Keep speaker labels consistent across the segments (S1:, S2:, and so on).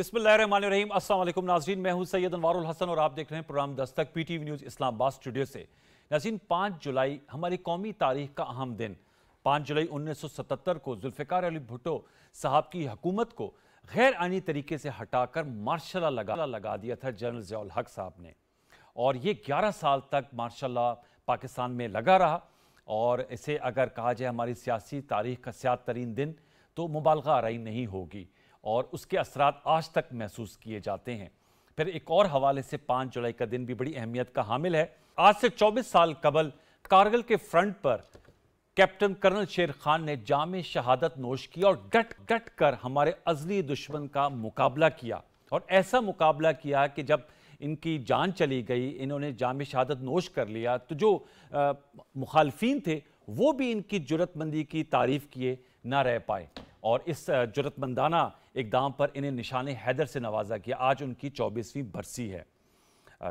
S1: बिस्मिल्लाहिर्रहमानिर्रहीम। अस्सलाम वालेकुम नाज़रीन, मैं हूं सैयद अनवारुल हसन और आप देख रहे हैं programme Dastak PTV news Islamabad studio से। नाज़रीन, 5 जुलाई हमारी कौमी तारीख का अहम दिन। 5 जुलाई 1977 को जुल्फ़िकार अली भुट्टो साहब की हुकूमत को गैर आईनी तरीके से हटाकर मार्शल लगा दिया था जनरल ज़ियाउल हक साहब ने, और ये 11 साल तक मार्शल पाकिस्तान में लगा रहा। और इसे अगर कहा जाए हमारी सियासी तारीख का स्याद तरीन दिन, तो मुबालगा आराई नहीं होगी और उसके असरात आज तक महसूस किए जाते हैं। फिर एक और हवाले से 5 जुलाई का दिन भी बड़ी अहमियत का हामिल है। आज से 24 साल कबल कारगिल के फ्रंट पर कैप्टन कर्नल शेर खान ने जामे शहादत नोश किया और डट कर हमारे अजली दुश्मन का मुकाबला किया। और ऐसा मुकाबला किया कि जब इनकी जान चली गई, इन्होंने जामे शहादत नोश कर लिया, तो जो मुखालफीन थे वो भी इनकी जुर्रतमंदी की तारीफ किए ना रह पाए और इस जुर्रतमंदाना इक़दाम पर इन्हें निशाने हैदर से नवाजा किया। आज उनकी 24वीं बरसी है,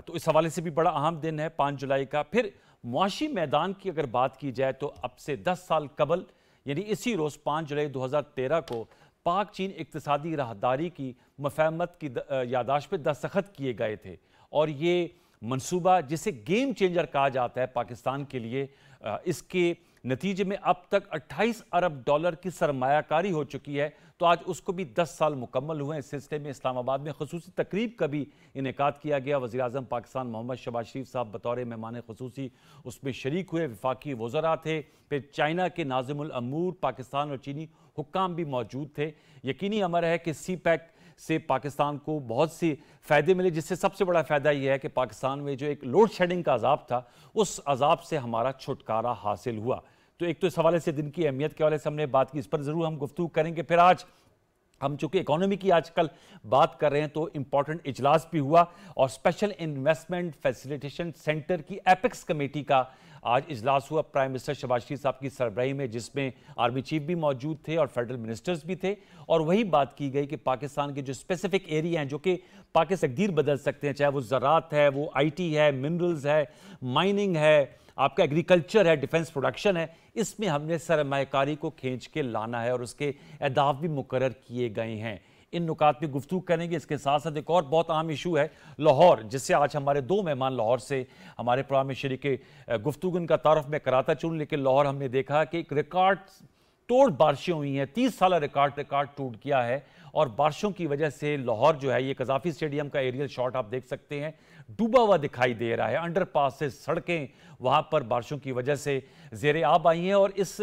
S1: तो इस हवाले से भी बड़ा अहम दिन है 5 जुलाई का। फिर मुआशी मैदान की अगर बात की जाए तो अब से 10 साल कबल यानी इसी रोज़ 5 जुलाई 2013 को पाक चीन इक्तिसादी राहदारी की मफाहमत की यादाश्त पर दस्तखत किए गए थे। और ये मंसूबा, जिसे गेम चेंजर कहा जाता है पाकिस्तान के लिए, इसके नतीजे में अब तक 28 अरब डॉलर की सरमायाकारी हो चुकी है। तो आज उसको भी 10 साल मुकम्मल हुए। इस सिलसिले में इस्लामाबाद में खुसूसी तकरीब का भी इनेकाद किया गया। वज़ीर-ए-आज़म पाकिस्तान मोहम्मद शहबाज शरीफ साहब बतौर मेहमान खुसूसी उसमें शरीक हुए। वफाकी वज़रा थे, फिर चाइना के नाज़िमुल अमूर पाकिस्तान और चीनी हुक्काम भी मौजूद थे। यकीनी अमर है कि CPEC से पाकिस्तान को बहुत से फ़ायदे मिले, जिससे सबसे बड़ा फ़ायदा यह है कि पाकिस्तान में जो एक लोड शेडिंग का अजाब था, उस अजाब से हमारा छुटकारा हासिल हुआ। तो एक तो इस हवाले से दिन की अहमियत के हवाले से हमने बात की, इस पर ज़रूर हम गुफ्तगू करेंगे। फिर आज हम चूँकि इकोनॉमी की आजकल बात कर रहे हैं, तो इम्पॉर्टेंट इजलास भी हुआ और स्पेशल इन्वेस्टमेंट फैसिलिटेशन सेंटर की एपेक्स कमेटी का आज इजलास हुआ प्राइम मिनिस्टर शहबाज शरीफ साहब की सरबराही में, जिसमें आर्मी चीफ भी मौजूद थे और फेडरल मिनिस्टर्स भी थे। और वही बात की गई कि पाकिस्तान के जो स्पेसिफिक एरिया हैं जो कि पाकिस्तान तकदीर बदल सकते हैं, चाहे वो ज़राअत है, वो IT है, मिनरल्स है, माइनिंग है, आपका एग्रीकल्चर है, डिफेंस प्रोडक्शन है, इसमें हमने सरमायाकारी को खींच के लाना है और उसके अहदाफ भी मुकर्रर किए गए हैं। इन नुकात पे गुफ्तगू करेंगे। इसके साथ साथ एक और बहुत अहम इशू है लाहौर, जिससे आज हमारे 2 मेहमान लाहौर से हमारे प्रोग्राम में शरीक गुफ्तगू। उनका तारुफ मैं कराता चलूँ, लेकिन लाहौर हमने देखा कि एक रिकॉर्ड तोड़ बारिशें हुई हैं। 30 साल रिकॉर्ड टूट गया है और बारिशों की वजह से लाहौर जो है, ये कज़ाफ़ी स्टेडियम का एरियल शॉट आप देख सकते हैं, डूबा हुआ दिखाई दे रहा है। अंडरपास से सड़कें वहाँ पर बारिशों की वजह से ज़ेरे आब आई हैं और इस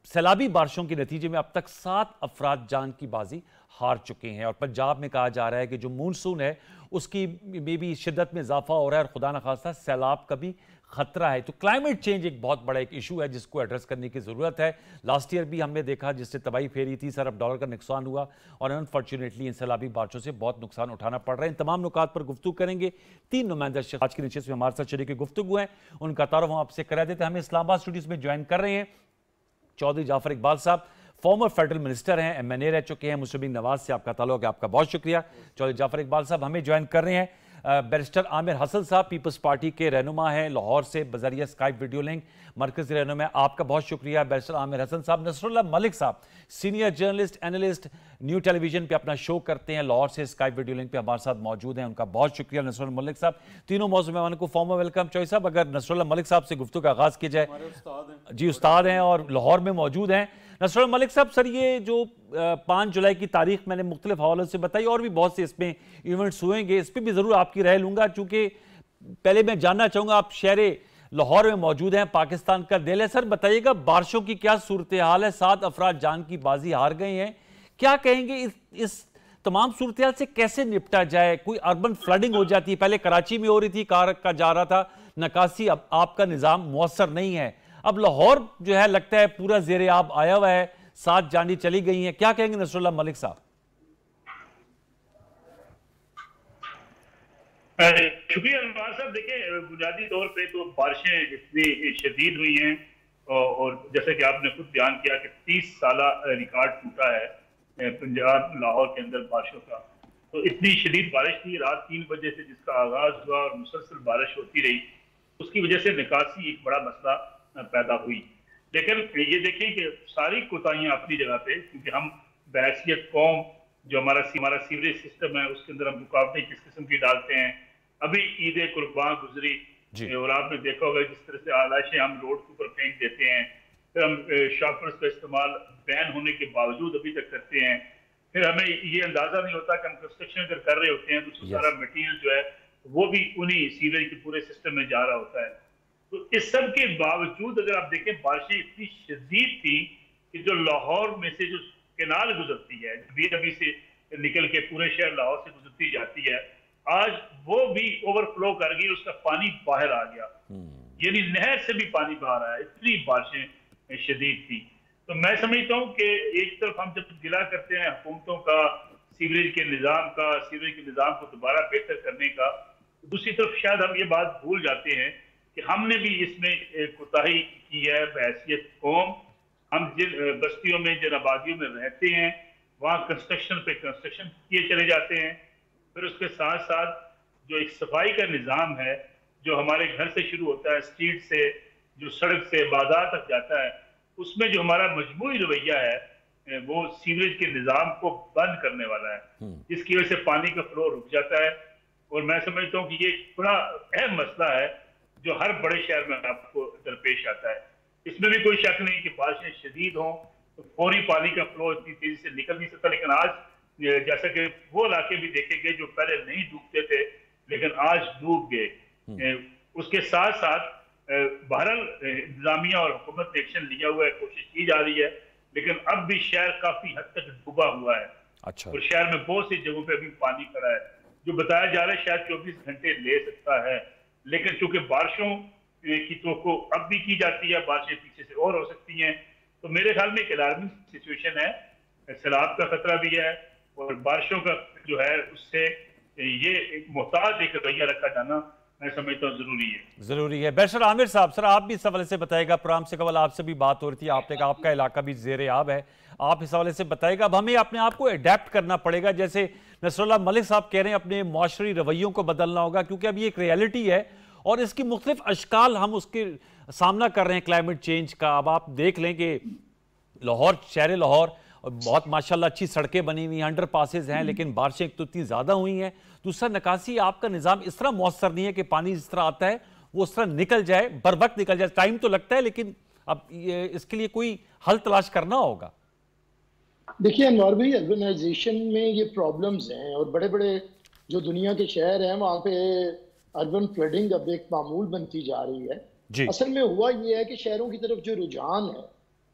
S1: सैलाबी बारिशों के नतीजे में अब तक 7 अफराद जान की बाजी हार चुके हैं। और पंजाब में कहा जा रहा है कि जो मानसून है उसकी में भी शिद्दत में इजाफा हो रहा है और खुदा न खास्ता सैलाब का भी खतरा है। तो क्लाइमेट चेंज एक बहुत बड़ा एक इशू है जिसको एड्रेस करने की ज़रूरत है। लास्ट ईयर भी हमने देखा जिससे तबाही फेरी, 30 अरब डॉलर का नुकसान हुआ और अनफॉर्चुनेटली इन सैलाबी बारिशों से बहुत नुकसान उठाना पड़ रहा है। इन तमाम नुकात पर गुफ्तगू करेंगे। 3 नुमाइंदा शख्स आज के नीचे से हमारे साथ शरीक गुफ्तगू हैं, उनका तारुफ हम आपसे करा देते हैं। हमें इस्लामाबाद स्टूडियोज में ज्वाइन कर रहे हैं चौधरी जाफर इकबाल साहब, फॉर्मर फेडरल मिनिस्टर हैं, MNA रह चुके हैं। मुस्लिम लीग नवाज से आपका ताल्लुक है, आपका बहुत शुक्रिया। चौधरी जाफर इकबाल साहब हमें ज्वाइन कर रहे हैं। बैरिस्टर आमिर हसन साहब पीपल्स पार्टी के रहनुमा हैं, लाहौर से बजरिया स्काइप वीडियो लिंक मरकज़ी रहनुमा, आपका बहुत शुक्रिया बैरिस्टर आमिर हसन साहब। नसरुल्लाह मलिक साहब senior journalist analyst, new television पे अपना शो करते हैं, लाहौर से स्काइप वीडियो लिंक पे हमारे साथ मौजूद हैं, उनका बहुत शुक्रिया नसरुल्लाह मलिक साहब। तीनों मौजूद मेहमानों को फॉर्मल वेलकम। चौधरी साहब, अगर नसरुल्लाह मलिक साहब से गुफ्तगू का आगाज़ किया जाए। जी, उस्ताद हैं और लाहौर में मौजूद हैं। नसरुल्लाह मलिक साहब, सर ये जो 5 जुलाई की तारीख मैंने मुख्तलिफ हवालों से बताई और भी बहुत से इसमें इवेंट्स हुएंगे, इस पर भी ज़रूर आपकी राय लूँगा। चूँकि पहले मैं जानना चाहूँगा, आप शहर लाहौर में मौजूद हैं, पाकिस्तान का दिल है। सर बताइएगा बारिशों की क्या सूरत हाल है? 7 अफराद जान की बाजी हार गए हैं, क्या कहेंगे इस तमाम सूरत हाल से कैसे निपटा जाए? कोई अर्बन फ्लडिंग हो जाती है, पहले कराची में हो रही थी, कार का जा रहा था नकासी, अब आपका निज़ाम मुअस्सर नहीं है, अब लाहौर जो है लगता है पूरा ज़ेरे आब आया हुआ है, 7 जानी चली गई हैं, क्या कहेंगे नसरुल्लाह मलिक साहब?
S2: शुक्रिया अनवार साहब। देखिए, बुनियादी तौर पे तो बारिशें इतनी शदीद हुई हैं और जैसे कि आपने खुद बयान किया कि 30 साल रिकॉर्ड टूटा है पंजाब लाहौर के अंदर बारिशों का। तो इतनी शदीद बारिश थी रात 3 बजे से जिसका आगाज हुआ और मुसलसल बारिश होती रही, उसकी वजह से निकासी एक बड़ा मसला पैदा हुई। लेकिन ये देखें कि सारी कोताहियां अपनी जगह पे, क्योंकि हम बहैसियत कौम जो हमारा सीवरेज सिस्टम है उसके अंदर हम रुकावटें किस किस्म की डालते हैं। अभी ईद कुर्बान गुजरी
S1: जी।
S2: और आपने देखा होगा जिस तरह से आलाशें हम रोड के ऊपर फेंक देते हैं, फिर हम शॉपर्स का इस्तेमाल बैन होने के बावजूद अभी तक करते हैं। फिर हमें ये अंदाजा नहीं होता कि हम कंस्ट्रक्शन अगर कर रहे होते हैं तो सारा मटेरियल जो है वो भी उन्हीं सीवरेज के पूरे सिस्टम में जा रहा होता है। तो इस सब के बावजूद अगर आप देखें बारिशें इतनी शदीद थी कि जो लाहौर में से जो केनाल गुजरती है अभी से निकल के पूरे शहर लाहौर से गुजरती जाती है, आज वो भी ओवरफ्लो कर गई, उसका पानी बाहर आ गया, यानी नहर से भी पानी बाहर आया, इतनी बारिशें शदीद थी। तो मैं समझता हूँ कि एक तरफ हम जब गिला करते हैं हुकूमतों का सीवरेज के निज़ाम को दोबारा बेहतर करने का, दूसरी तरफ शायद हम ये बात भूल जाते हैं कि हमने भी इसमें कोताही की है बहैसियत कौम। हम जिन बस्तियों में जिन आबादियों में रहते हैं वहाँ कंस्ट्रक्शन पे कंस्ट्रक्शन किए चले जाते हैं। फिर उसके साथ साथ जो एक सफाई का निज़ाम है जो हमारे घर से शुरू होता है, स्ट्रीट से जो सड़क से बाजार तक जाता है, उसमें जो हमारा मजमूई रवैया है वो सीवरेज के निज़ाम को बंद करने वाला है, जिसकी वजह से पानी का फ्लो रुक जाता है। और मैं समझता हूँ कि ये बड़ा अहम मसला है जो हर बड़े शहर में आपको दरपेश आता है। इसमें भी कोई शक नहीं कि बारिशें शदीद हों तो फौरी पानी का फ्लो इतनी तेजी से निकल नहीं सकता, लेकिन आज जैसा कि वो इलाके भी देखे गए जो पहले नहीं डूबते थे लेकिन आज डूब गए। उसके साथ साथ बहरहाल इंतजामिया और हुकूमत ने एक्शन लिया हुआ है, कोशिश की जा रही है, लेकिन अब भी शहर काफी हद तक डूबा हुआ है।
S1: अच्छा।
S2: और शहर में बहुत सी जगहों पे अभी पानी खड़ा है, जो बताया जा रहा है शायद 24 घंटे ले सकता है, लेकिन चूंकि बारिशों की तो अब भी की जाती है, बारिशें पीछे से और हो सकती हैं, तो मेरे ख्याल में एक अलार्मिंग सिचुएशन है, सैलाब का खतरा भी है और बारिशों का जो है उससे ये एक मोहतात एक रवैया रखा जाना मैं समझता हूँ जरूरी है।
S1: बैरिस्टर आमिर साहब, सर आप भी इस हवाले से बताएगा, प्रोग्राम से कबल आपसे भी बात हो रही थी, आपने कहा आपका इलाका भी ज़ेरे आब है, आप इस हवाले से बताएगा। अब हमें अपने आप को अडेप्ट करना पड़ेगा, जैसे नसरुल्लाह मलिक साहब कह रहे हैं अपने माशरी रवैयों को बदलना होगा, क्योंकि अब ये एक रियलिटी है और इसकी मुख्तलिफ अशकाल हम उसके सामना कर रहे हैं क्लाइमेट चेंज का। अब आप देख लें कि लाहौर, शहर लाहौर बहुत माशाल्लाह अच्छी सड़कें बनी हुई हैं, अंडर पासेज हैं, लेकिन बारिशें एक तो इतनी ज़्यादा हुई हैं, दूसरा निकासी आपका निज़ाम इस तरह मौसर नहीं है कि पानी जिस तरह आता है वो उस तरह निकल जाए, बर वक्त निकल जाए। टाइम तो लगता है लेकिन अब इसके लिए कोई हल तलाश करना होगा।
S3: देखिए अनवर भाई, अर्बनाइजेशन में ये प्रॉब्लम्स हैं और बड़े बड़े जो दुनिया के शहर हैं वहाँ पे अर्बन फ्लडिंग अब एक मामूल बनती जा रही है। असल में हुआ ये है कि शहरों की तरफ जो रुझान है,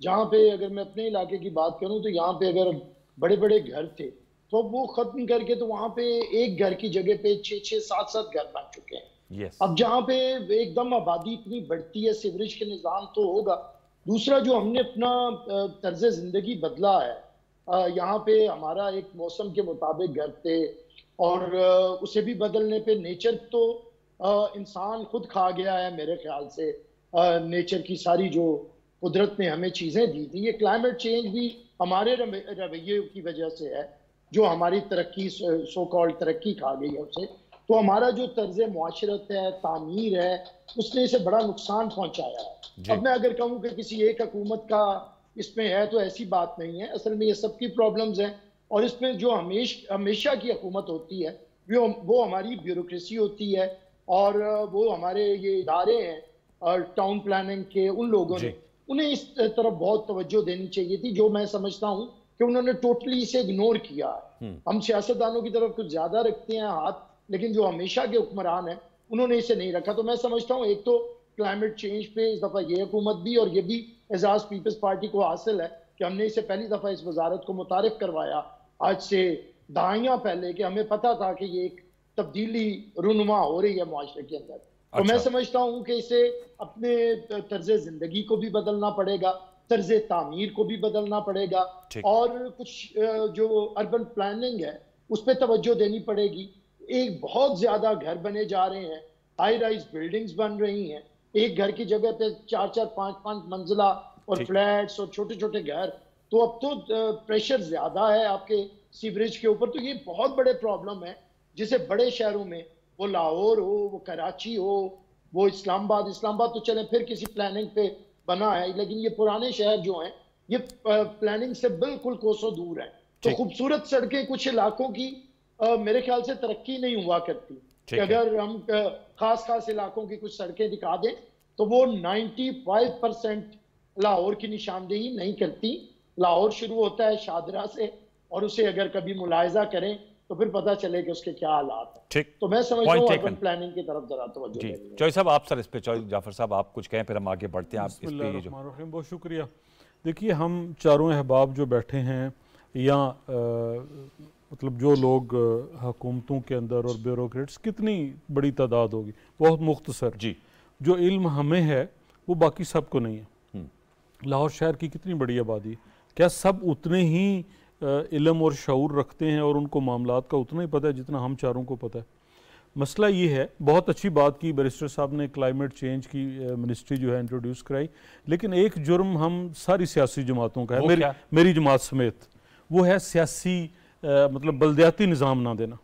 S3: जहाँ पे अगर मैं अपने इलाके की बात करूँ तो यहाँ पे अगर बड़े बड़े घर थे तो वो खत्म करके तो वहाँ पे एक घर की जगह पे 6-6, 7-7 घर बन चुके हैं। अब जहाँ पे एकदम आबादी इतनी बढ़ती है, सीवरेज के निज़ाम तो होगा। दूसरा जो हमने अपना तर्ज जिंदगी बदला है, यहाँ पे हमारा एक मौसम के मुताबिक घर थे और उसे भी बदलने पे नेचर तो इंसान खुद खा गया है मेरे ख्याल से। नेचर की सारी जो कुदरत ने हमें चीज़ें दी थी, ये क्लाइमेट चेंज भी हमारे रवैये की वजह से है, जो हमारी तरक्की सो कॉल्ड तरक्की खा गई है उसे। तो हमारा जो तर्ज मुआशरत है, तामीर है, उसने इसे बड़ा नुकसान पहुंचाया है। अब मैं अगर कहूँ कि किसी एक हुकूमत का इसमें है तो ऐसी बात नहीं है, असल में ये सबकी प्रॉब्लम्स हैं और इसमें जो हमेशा की हुकूमत होती है वो हमारी ब्यूरोक्रेसी होती है और वो हमारे ये इदारे हैं और टाउन प्लानिंग के उन लोगों ने उन्हें इस तरफ बहुत तवज्जो देनी चाहिए थी, जो मैं समझता हूँ कि उन्होंने टोटली इसे इग्नोर किया है। हम सियासतदानों की तरफ कुछ ज्यादा रखते हैं हाथ, लेकिन जो हमेशा के हुक्मरान हैं उन्होंने इसे नहीं रखा। तो मैं समझता हूँ एक तो क्लाइमेट चेंज पे इस दफा ये हुकूमत भी और ये भी एजाज पीपल्स पार्टी को हासिल है कि हमने इसे पहली दफा इस वजारत को मुतारिफ करवाया आज से दहाइयां पहले, कि हमें पता था कि ये एक तब्दीली रूनुमा हो रही है मुआशरे के अंदर। तो मैं समझता हूँ कि इसे अपने तर्ज जिंदगी को भी बदलना पड़ेगा, तर्ज तामीर को भी बदलना पड़ेगा और कुछ जो अर्बन प्लानिंग है उस पर तवज्जो देनी पड़ेगी। एक बहुत ज्यादा घर बने जा रहे हैं, हाई राइज बिल्डिंग्स बन रही हैं, एक घर की जगह पे 4-4, 5-5 मंजिला और फ्लैट्स और छोटे छोटे घर। तो अब तो प्रेशर ज्यादा है आपके सीवरेज के ऊपर। तो ये बहुत बड़े प्रॉब्लम है जिसे बड़े शहरों में, वो लाहौर हो, वो कराची हो, वो इस्लामाबाद तो चले फिर किसी प्लानिंग पे बना है, लेकिन ये पुराने शहर जो हैं ये प्लानिंग से बिल्कुल कोसों दूर है। तो खूबसूरत सड़कें कुछ इलाकों की मेरे ख्याल से तरक्की नहीं हुआ करती कि अगर हम खास इलाकों की कुछ सड़कें दिखा दें तो वो 95% लाहौर की निशानदेही नहीं करती। लाहौर शुरू होता है शादरा से और उसे अगर कभी मुलायजा करें तो फिर पता चले कि उसके क्या हालात हैं।
S1: ठीक,
S3: तो मैं समझता हूँ अर्बन प्लानिंग की तरफ जरा तवज्जो दें।
S1: चौधरी साहब आप सर इस पे, चौधरी जाफर साहब आप कुछ कहें फिर हम आगे बढ़ते हैं। आप इस पे जो
S4: बहुत शुक्रिया। देखिए हम चारों अहबाब जो बैठे हैं या मतलब जो लोग हुकूमतों के अंदर और ब्यूरोक्रेट्स, कितनी बड़ी तादाद होगी, बहुत मुख्तसर जी। जो इल्म हमें है वो बाकी सबको नहीं है। लाहौर शहर की कितनी बड़ी आबादी, क्या सब उतने ही इल्म और शऊर रखते हैं और उनको मामलात का उतना ही पता है जितना हम चारों को पता है? मसला ये है, बहुत अच्छी बात की बैरिस्टर साहब ने, क्लाइमेट चेंज की मिनिस्ट्री जो है इंट्रोड्यूस कराई, लेकिन एक जुर्म हम सारी सियासी जमातों का है, मेरी जमात समेत, वो है सियासी मतलब बल्दियाती निज़ाम ना देना।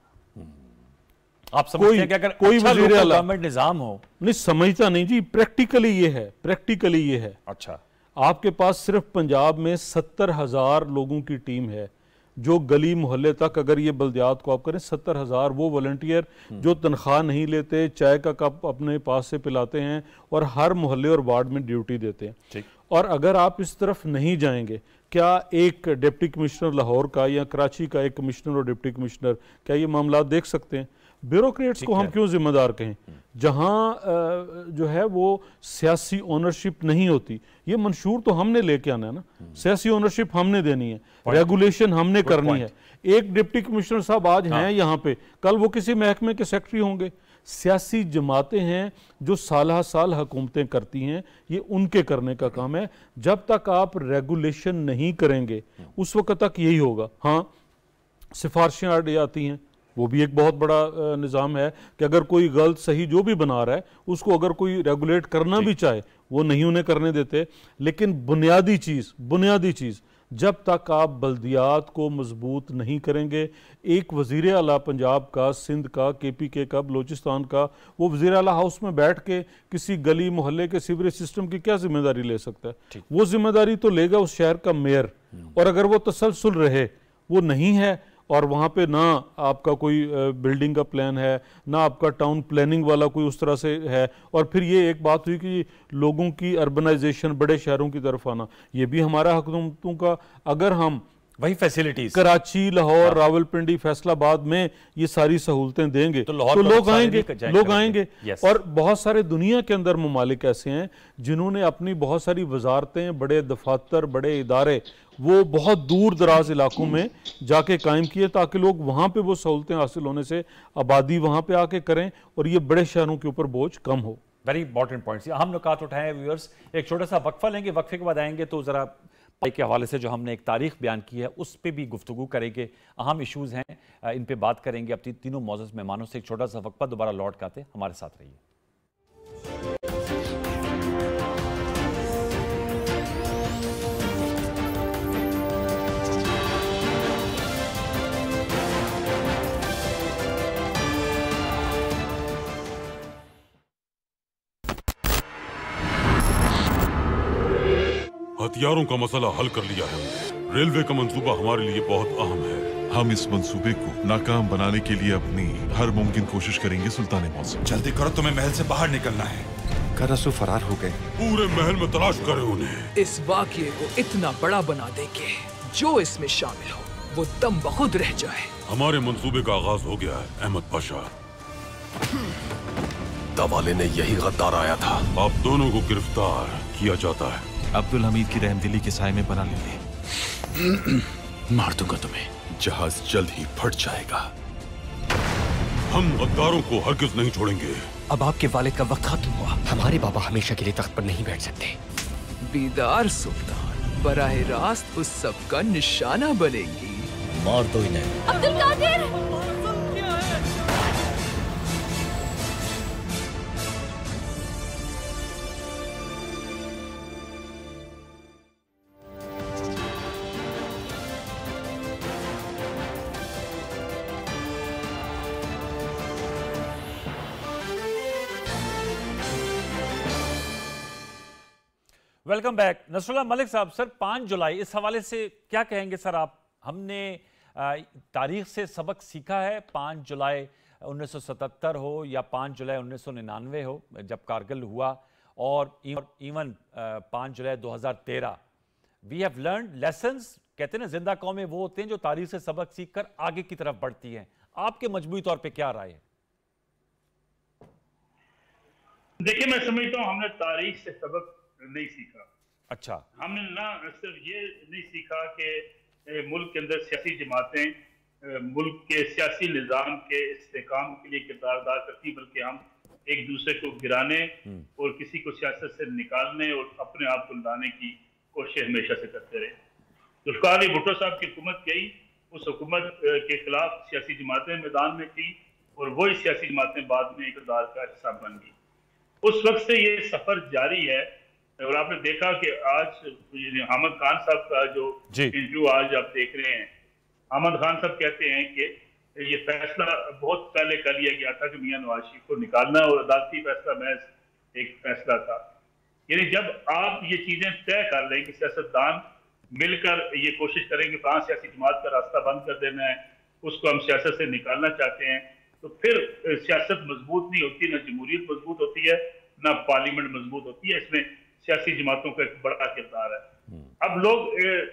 S1: आप समझते हैं कि अगर कोई वज़ीर आला गवर्नमेंट निज़ाम हो?
S4: नहीं समझता नहीं जी, प्रैक्टिकली ये है, प्रैक्टिकली ये है।
S1: अच्छा,
S4: आपके पास सिर्फ पंजाब में 70,000 लोगों की टीम है जो गली मोहल्ले तक, अगर ये बल्दियात को आप करें, 70,000 वो वॉलंटियर जो तनख्वाह नहीं लेते, चाय का कप अपने पास से पिलाते हैं और हर मोहल्ले और वार्ड में ड्यूटी देते हैं। और अगर आप इस तरफ नहीं जाएंगे, क्या एक डिप्टी कमिश्नर लाहौर का या कराची का एक कमिश्नर और डिप्टी कमिश्नर क्या ये मामला देख सकते हैं? ब्यूरोक्रेट्स को हम क्यों जिम्मेदार कहें? जहां जो है वो सियासी ओनरशिप नहीं होती, ये मंशूर तो हमने लेके आना है ना, सियासी ओनरशिप हमने देनी है, रेगुलेशन हमने करनी है। एक डिप्टी कमिश्नर साहब आज हैं यहाँ पे, कल वो किसी महकमे के सेक्रेटरी होंगे। सियासी जमातें हैं जो साल साल हुकूमतें करती हैं, ये उनके करने का काम है। जब तक आप रेगुलेशन नहीं करेंगे उस वक्त तक यही होगा। हाँ, सिफारिशें आती हैं, वो भी एक बहुत बड़ा निज़ाम है कि अगर कोई गलत सही जो भी बना रहा है उसको अगर कोई रेगुलेट करना भी चाहे वो नहीं उन्हें करने देते। लेकिन बुनियादी चीज़ जब तक आप बल्दियात को मजबूत नहीं करेंगे, एक वज़ीर आला पंजाब का, सिंध का, KPK का, बलोचिस्तान का, वो वज़ीर आला हाउस में बैठ के किसी गली मोहल्ले के सीवरेज सिस्टम की क्या जिम्मेदारी ले सकता है? वो जिम्मेदारी तो लेगा उस शहर का मेयर। और अगर वो तसलसल रहे, वो नहीं है, और वहाँ पे ना आपका कोई बिल्डिंग का प्लान है, ना आपका टाउन प्लानिंग वाला कोई उस तरह से है, और फिर ये एक बात हुई कि लोगों की अर्बनाइजेशन, बड़े शहरों की तरफ आना, ये भी हमारा हुकूमतों का, अगर हम
S1: वही फैसिलिटीज
S4: कराची, लाहौर, रावलपिंडी, फैसलाबाद में ये सारी सहूलतें देंगे तो लोग आएंगे। और बहुत सारे दुनिया के अंदर ममालिक ऐसे हैं जिन्होंने अपनी बहुत सारी वजारतें, बड़े दफातर, बड़े इदारे वो बहुत दूर दराज इलाकों में जाके कायम किए ताकि लोग वहाँ पे वो सहूलतें हासिल होने से आबादी वहाँ पे आके करें और ये बड़े शहरों के ऊपर बोझ कम हो।
S1: वेरी इंपॉर्टेंट पॉइंट्स हम नुकात उठाए हैं व्यूअर्स। एक छोटा सा वक्फा लेंगे, वक्फे के बाद आएंगे तो जरा के हवाले से जो हमने एक तारीख बयान की है उस पर भी गुफ्तगू करेंगे। अहम इशूज़ हैं, इन पे बात करेंगे अपनी तीनों मौजूद मेहमानों से। एक छोटा सा वक्फा, दोबारा लौट के आते, हमारे साथ रहिए।
S5: हथियारों का मसला हल कर लिया है। रेलवे का मंसूबा हमारे लिए बहुत अहम है।
S6: हम इस मंसूबे को नाकाम बनाने के लिए अपनी हर मुमकिन कोशिश करेंगे। सुल्तान मौसम,
S7: जल्दी करो, तुम्हें महल से बाहर निकलना है।
S6: करसु फरार हो गए।
S5: पूरे महल में तलाश करें उन्हें।
S8: इस वाक़ये को इतना बड़ा बना देंगे जो इसमें शामिल हो वो दम बखुद रह जाए।
S5: हमारे मंसूबे का आगाज हो गया है अहमद पाशा।
S7: दवाले ने यही गद्दार आया था।
S5: आप दोनों को गिरफ्तार किया जाता है।
S6: अब्दुल हमीद की रहमदिली के साए में बना लेंगे।
S7: मार दूंगा तुम्हें। जहाज जल्द ही फट जाएगा।
S5: हम गद्दारों को हरगिज नहीं छोड़ेंगे।
S8: अब आपके वालिद का वक्त खत्म हुआ।
S9: हमारे बाबा हमेशा के लिए तख्त पर नहीं बैठ सकते।
S8: बीदार सुल्तान बराह रास्त उस सब का निशाना बनेंगी।
S9: मार दो इन्हें।
S10: अब्दुल कादिर!
S1: Welcome back. नसरुल्लाह मलिक साहब, सर 5 जुलाई इस हवाले से क्या कहेंगे सर आप? हमने तारीख से सबक सीखा है? 5 जुलाई 1977 हो या 5 जुलाई 1999 हो जब कारगिल हुआ, और even 5 July 2013, we have learned lessons. कहते हैं ना, जिंदा कौमें वो होते हैं जो तारीख से सबक सीखकर आगे की तरफ बढ़ती हैं। आपके मजबूरी तौर पे क्या राय है?
S2: देखिए, मैं समझता हूँ हमने तारीख से सबक नहीं सीखा।
S1: अच्छा।
S2: हमने ना सिर्फ ये नहीं सीखा कि मुल्क के अंदर सियासी जमातें मुल्क के सियासी निज़ाम के इस्तेकाम के लिए किरदार अदा करती, बल्कि हम एक दूसरे को गिराने और किसी को सियासत से निकालने और अपने आप को लाने की कोशिश हमेशा से करते रहे। जुल्फ़िकार अली भुट्टो साहब की हुकूमत गई, उस हुकूमत के खिलाफ सियासी जमातें मैदान में थी और वही सियासी जमातें बाद में इक़्तिदार का हिस्सा बन गई। उस वक्त से ये सफर जारी है। और आपने देखा कि आज अहमद खान साहब का जो इंटरव्यू आज आप देख रहे हैं, अहमद खान साहब कहते हैं कि ये फैसला बहुत पहले कर लिया गया था कि मियां नवाज शरीफ को निकालना, और अदालती फैसला महज एक फैसला था। यानी जब आप ये चीजें तय कर लें कि सियासतदान मिलकर ये कोशिश करेंगे कि सियासी जमात का रास्ता बंद कर देना है, उसको हम सियासत से निकालना चाहते हैं, तो फिर सियासत मजबूत नहीं होती, न जमहूरियत मजबूत होती है, न पार्लियामेंट मजबूत होती है। इसमें सियासी जमातों का एक बड़ा किरदार है। अब लोग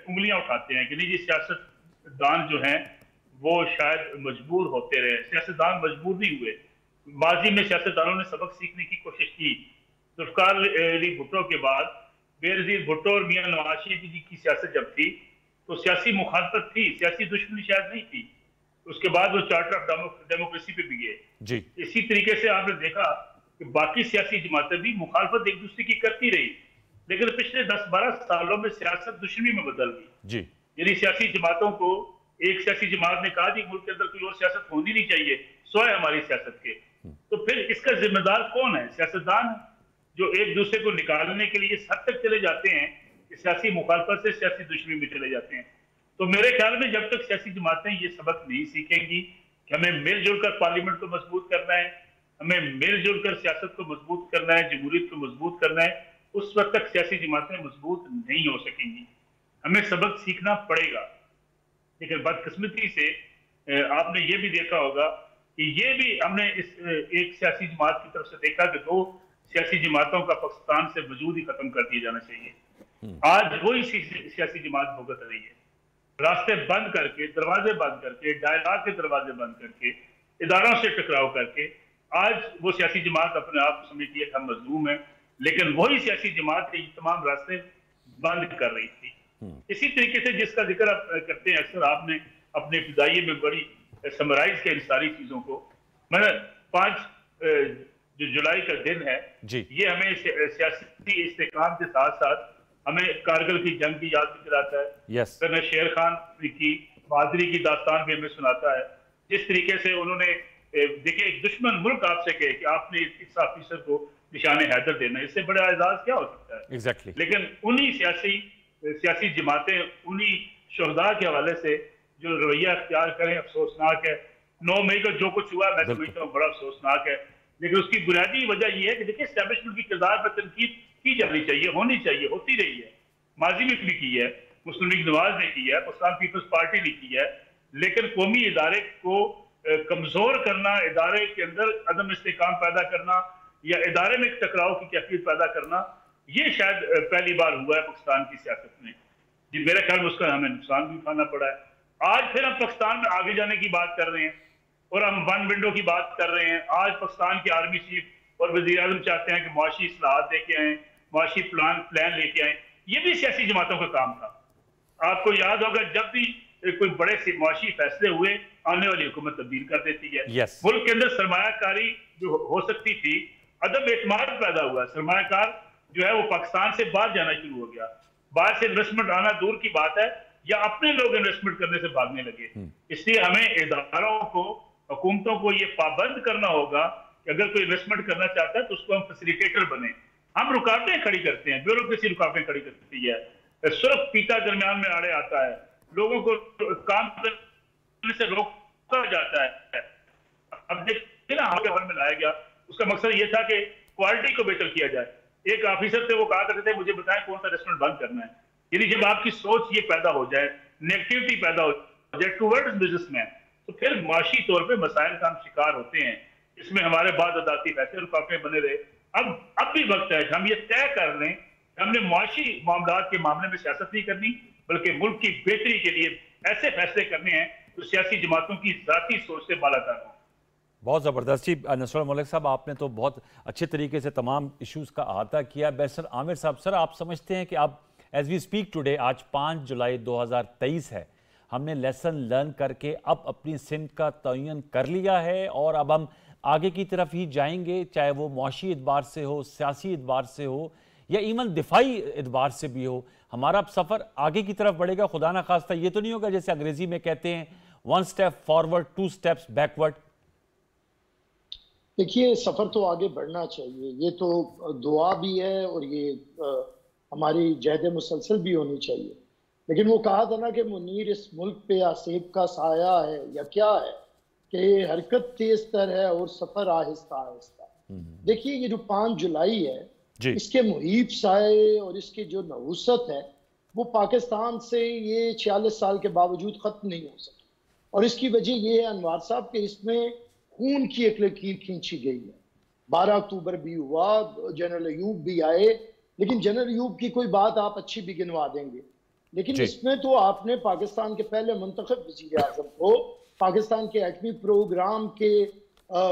S2: उंगलियां उठाते हैं कि नहीं जी, सियासतदान जो हैं वो शायद मजबूर होते रहे। सियासतदान मजबूर नहीं हुए। माजी में सियासतदानों ने सबक सीखने की कोशिश की। जुल्फ़िकार अली भुट्टो के बाद बेनज़ीर भुट्टो और मियां नवाज शरीफ जी की सियासत जब थी तो सियासी मुखालफत थी, सियासी दुश्मनी शायद नहीं थी। उसके बाद वो चार्टर ऑफ डेमोक्रेसी पे भी गए। इसी तरीके से आपने देखा कि बाकी सियासी जमातें भी मुखालफत एक दूसरे की करती रही, लेकिन पिछले 10-12 सालों में सियासत दुश्मनी में बदल गई। यानी सियासी जमातों को, एक सियासी जमात ने कहा कि मुल्क के अंदर कोई और सियासत होनी नहीं चाहिए सिवाय हमारी सियासत के, तो फिर इसका जिम्मेदार कौन है? सियासतदान जो एक दूसरे को निकालने के लिए इस हद तक चले जाते हैं कि सियासी मुखालफत से सियासी दुश्मनी में चले जाते हैं। तो मेरे ख्याल में जब तक सियासी जमातें ये सबक नहीं सीखेंगी कि हमें मिलजुल कर पार्लियामेंट को मजबूत करना है, हमें मिलजुल कर सियासत को मजबूत करना है, जमहूरियत को मजबूत करना है, उस वक्त तक सियासी जमातें मजबूत नहीं हो सकेंगी। हमें सबक सीखना पड़ेगा। लेकिन बदकिस्मती से आपने ये भी देखा होगा कि ये भी हमने इस एक सियासी जमात की तरफ से देखा कि 2 सियासी जमातों का पाकिस्तान से वजूद ही खत्म कर दिया जाना चाहिए। आज वही सियासी जमात भुगत रही है, रास्ते बंद करके, दरवाजे बंद करके, डायलॉग के दरवाजे बंद करके, इदारों से टकराव करके। आज वो सियासी जमात अपने आप को समझती है कि हम मजलूम है, लेकिन वही सियासी जमात ये तमाम रास्ते बंद कर रही थी। इसी तरीके से जिसका जिक्र आप करते हैं अक्सर, आपने अपने इब्तिदाई में बड़ी समराइज किया इन सारी चीजों को। मैं 5 जो जुलाई का दिन है, ये हमें सियासी इस्तेकाम के साथ साथ हमें कारगिल की जंग की याद भी दिलाता है। कर्नल शेर खान की बहादुरी की दास्तान भी हमें सुनाता है। जिस तरीके से उन्होंने देखिए, एक दुश्मन मुल्क आपसे कहे कि आपने इस ऑफिसर को निशाने हैदर देना, इससे बड़ा एजाज क्या हो सकता है?
S1: Exactly.
S2: लेकिन उन्हीं सियासी जमातें, उन्हीं शहदा के हवाले से जो रवैया अख्तियार करें, अफसोसनाक है। 9 मई को जो कुछ हुआ मैं समझता हूँ बड़ा अफसोसनाक है, लेकिन उसकी बुनियादी वजह यह है कि देखिए, एस्टैब्लिशमेंट की किरदार पर तनकीद की जानी चाहिए, होनी चाहिए, होती रही है, माजी में भी की है, मुस्लिम लीग नवाज ने की है, पाकिस्तान पीपल्स पार्टी ने की है। लेकिन कौमी इदारे को कमजोर करना, इदारे के अंदर अदम इस्तेकाम पैदा करना या इदारे में टकराव की कैफियत पैदा करना, ये शायद पहली बार हुआ है पाकिस्तान की सियासत में। जी, मेरे ख्याल में उसका हमें नुकसान भी उठाना पड़ा है। आज फिर हम पाकिस्तान में आगे जाने की बात कर रहे हैं और हम वन विंडो की बात कर रहे हैं। आज पाकिस्तान की आर्मी चीफ और वज़ीर आज़म चाहते हैं कि मुआशी इस्लाहात लेके आए, मुआशी प्लान लेके आए। ये भी सियासी जमातों का काम था। आपको याद होगा, जब भी कोई बड़े से मुआशी फैसले हुए, आने वाली हुकूमत तब्दील कर देती है। मुल्क के अंदर सरमायाकारी जो हो सकती थी, अदब एतमाद पैदा हुआ। सरमायाकार जो है वो पाकिस्तान से बाहर जाना शुरू हो गया। बाहर से इन्वेस्टमेंट आना दूर की बात है, या अपने लोग इन्वेस्टमेंट करने से भागने लगे। इसलिए हमें इदारों को, हुकूमतों को ये पाबंद करना होगा कि अगर कोई इन्वेस्टमेंट करना चाहता है तो उसको हम फैसिलिटेटर बने। हम रुकावटें खड़ी करते हैं, ब्यूरोक्रेसी रुकावटें खड़ी करती है, सिर्फ पीता दरमियान में आड़े आता है, लोगों को काम करने से रोका जाता है। अब देखिए ना, हाल में लाया गया, उसका मकसद ये था कि क्वालिटी को बेहतर किया जाए। एक ऑफिसर थे, वो कहा करते थे, मुझे बताएं कौन सा रेस्टोरेंट बंद करना है। यानी जब आपकी सोच ये पैदा हो जाए, नेगेटिविटी पैदा हो प्रोजेक्ट टुवर्ड्स बिजनेसमैन, तो फिर माशी तौर पे मसाइल का हम शिकार होते हैं। इसमें हमारे बाद अदालती फैसले रुकावटें बने रहे। अब भी वक्त है कि हम ये तय कर लें कि हमने मुआशी मामलात के मामले में सियासत नहीं करनी, बल्कि मुल्क की बेहतरी के लिए ऐसे फैसले करने हैं तो सियासी जमातों की जाती सोच से बालातर हों।
S1: बहुत ज़बरदस्त जी। नसरुल मलिक साहब, आपने तो बहुत अच्छे तरीके से तमाम इश्यूज़ का अहाता किया। बैरिस्टर आमिर साहब, सर आप समझते हैं कि अब एज वी स्पीक टुडे, आज 5 जुलाई 2023 है, हमने लेसन लर्न करके अब अपनी सिंध का तयन कर लिया है और अब हम आगे की तरफ ही जाएंगे, चाहे वो मुआशी एतबार से हो, सियासी एतबार से हो या इवन दिफाई एतबार से भी हो, हमारा अब सफ़र आगे की तरफ बढ़ेगा? खुदा ना खास्ता ये तो नहीं होगा जैसे अंग्रेजी में कहते हैं 1 स्टेप फॉरवर्ड 2 स्टेप्स बैकवर्ड?
S3: देखिए, सफ़र तो आगे बढ़ना चाहिए, ये तो दुआ भी है और ये हमारी जहद मुसलसल भी होनी चाहिए। लेकिन वो कहा था ना कि मुनीर इस मुल्क पे आसेब का साया है या क्या है, कि हरकत तेज तर है और सफ़र आहिस्ता आहिस्ता। देखिए, ये जो 5 जुलाई है, इसके मुहीब साए और इसकी जो नहुसत है वो पाकिस्तान से ये 46 साल के बावजूद ख़त्म नहीं हो सकी। और इसकी वजह ये है अनवार साहब कि इसमें खून की एक लकीर खींची गई है। 12 अक्टूबर भी हुआ, जनरल अयूब भी आए, लेकिन जनरल अयूब की कोई बात आप अच्छी भी गिनवा देंगे, लेकिन इसमें तो आपने पाकिस्तान के पहले मुंतखब वज़ीर आज़म को, पाकिस्तान के एटमी प्रोग्राम के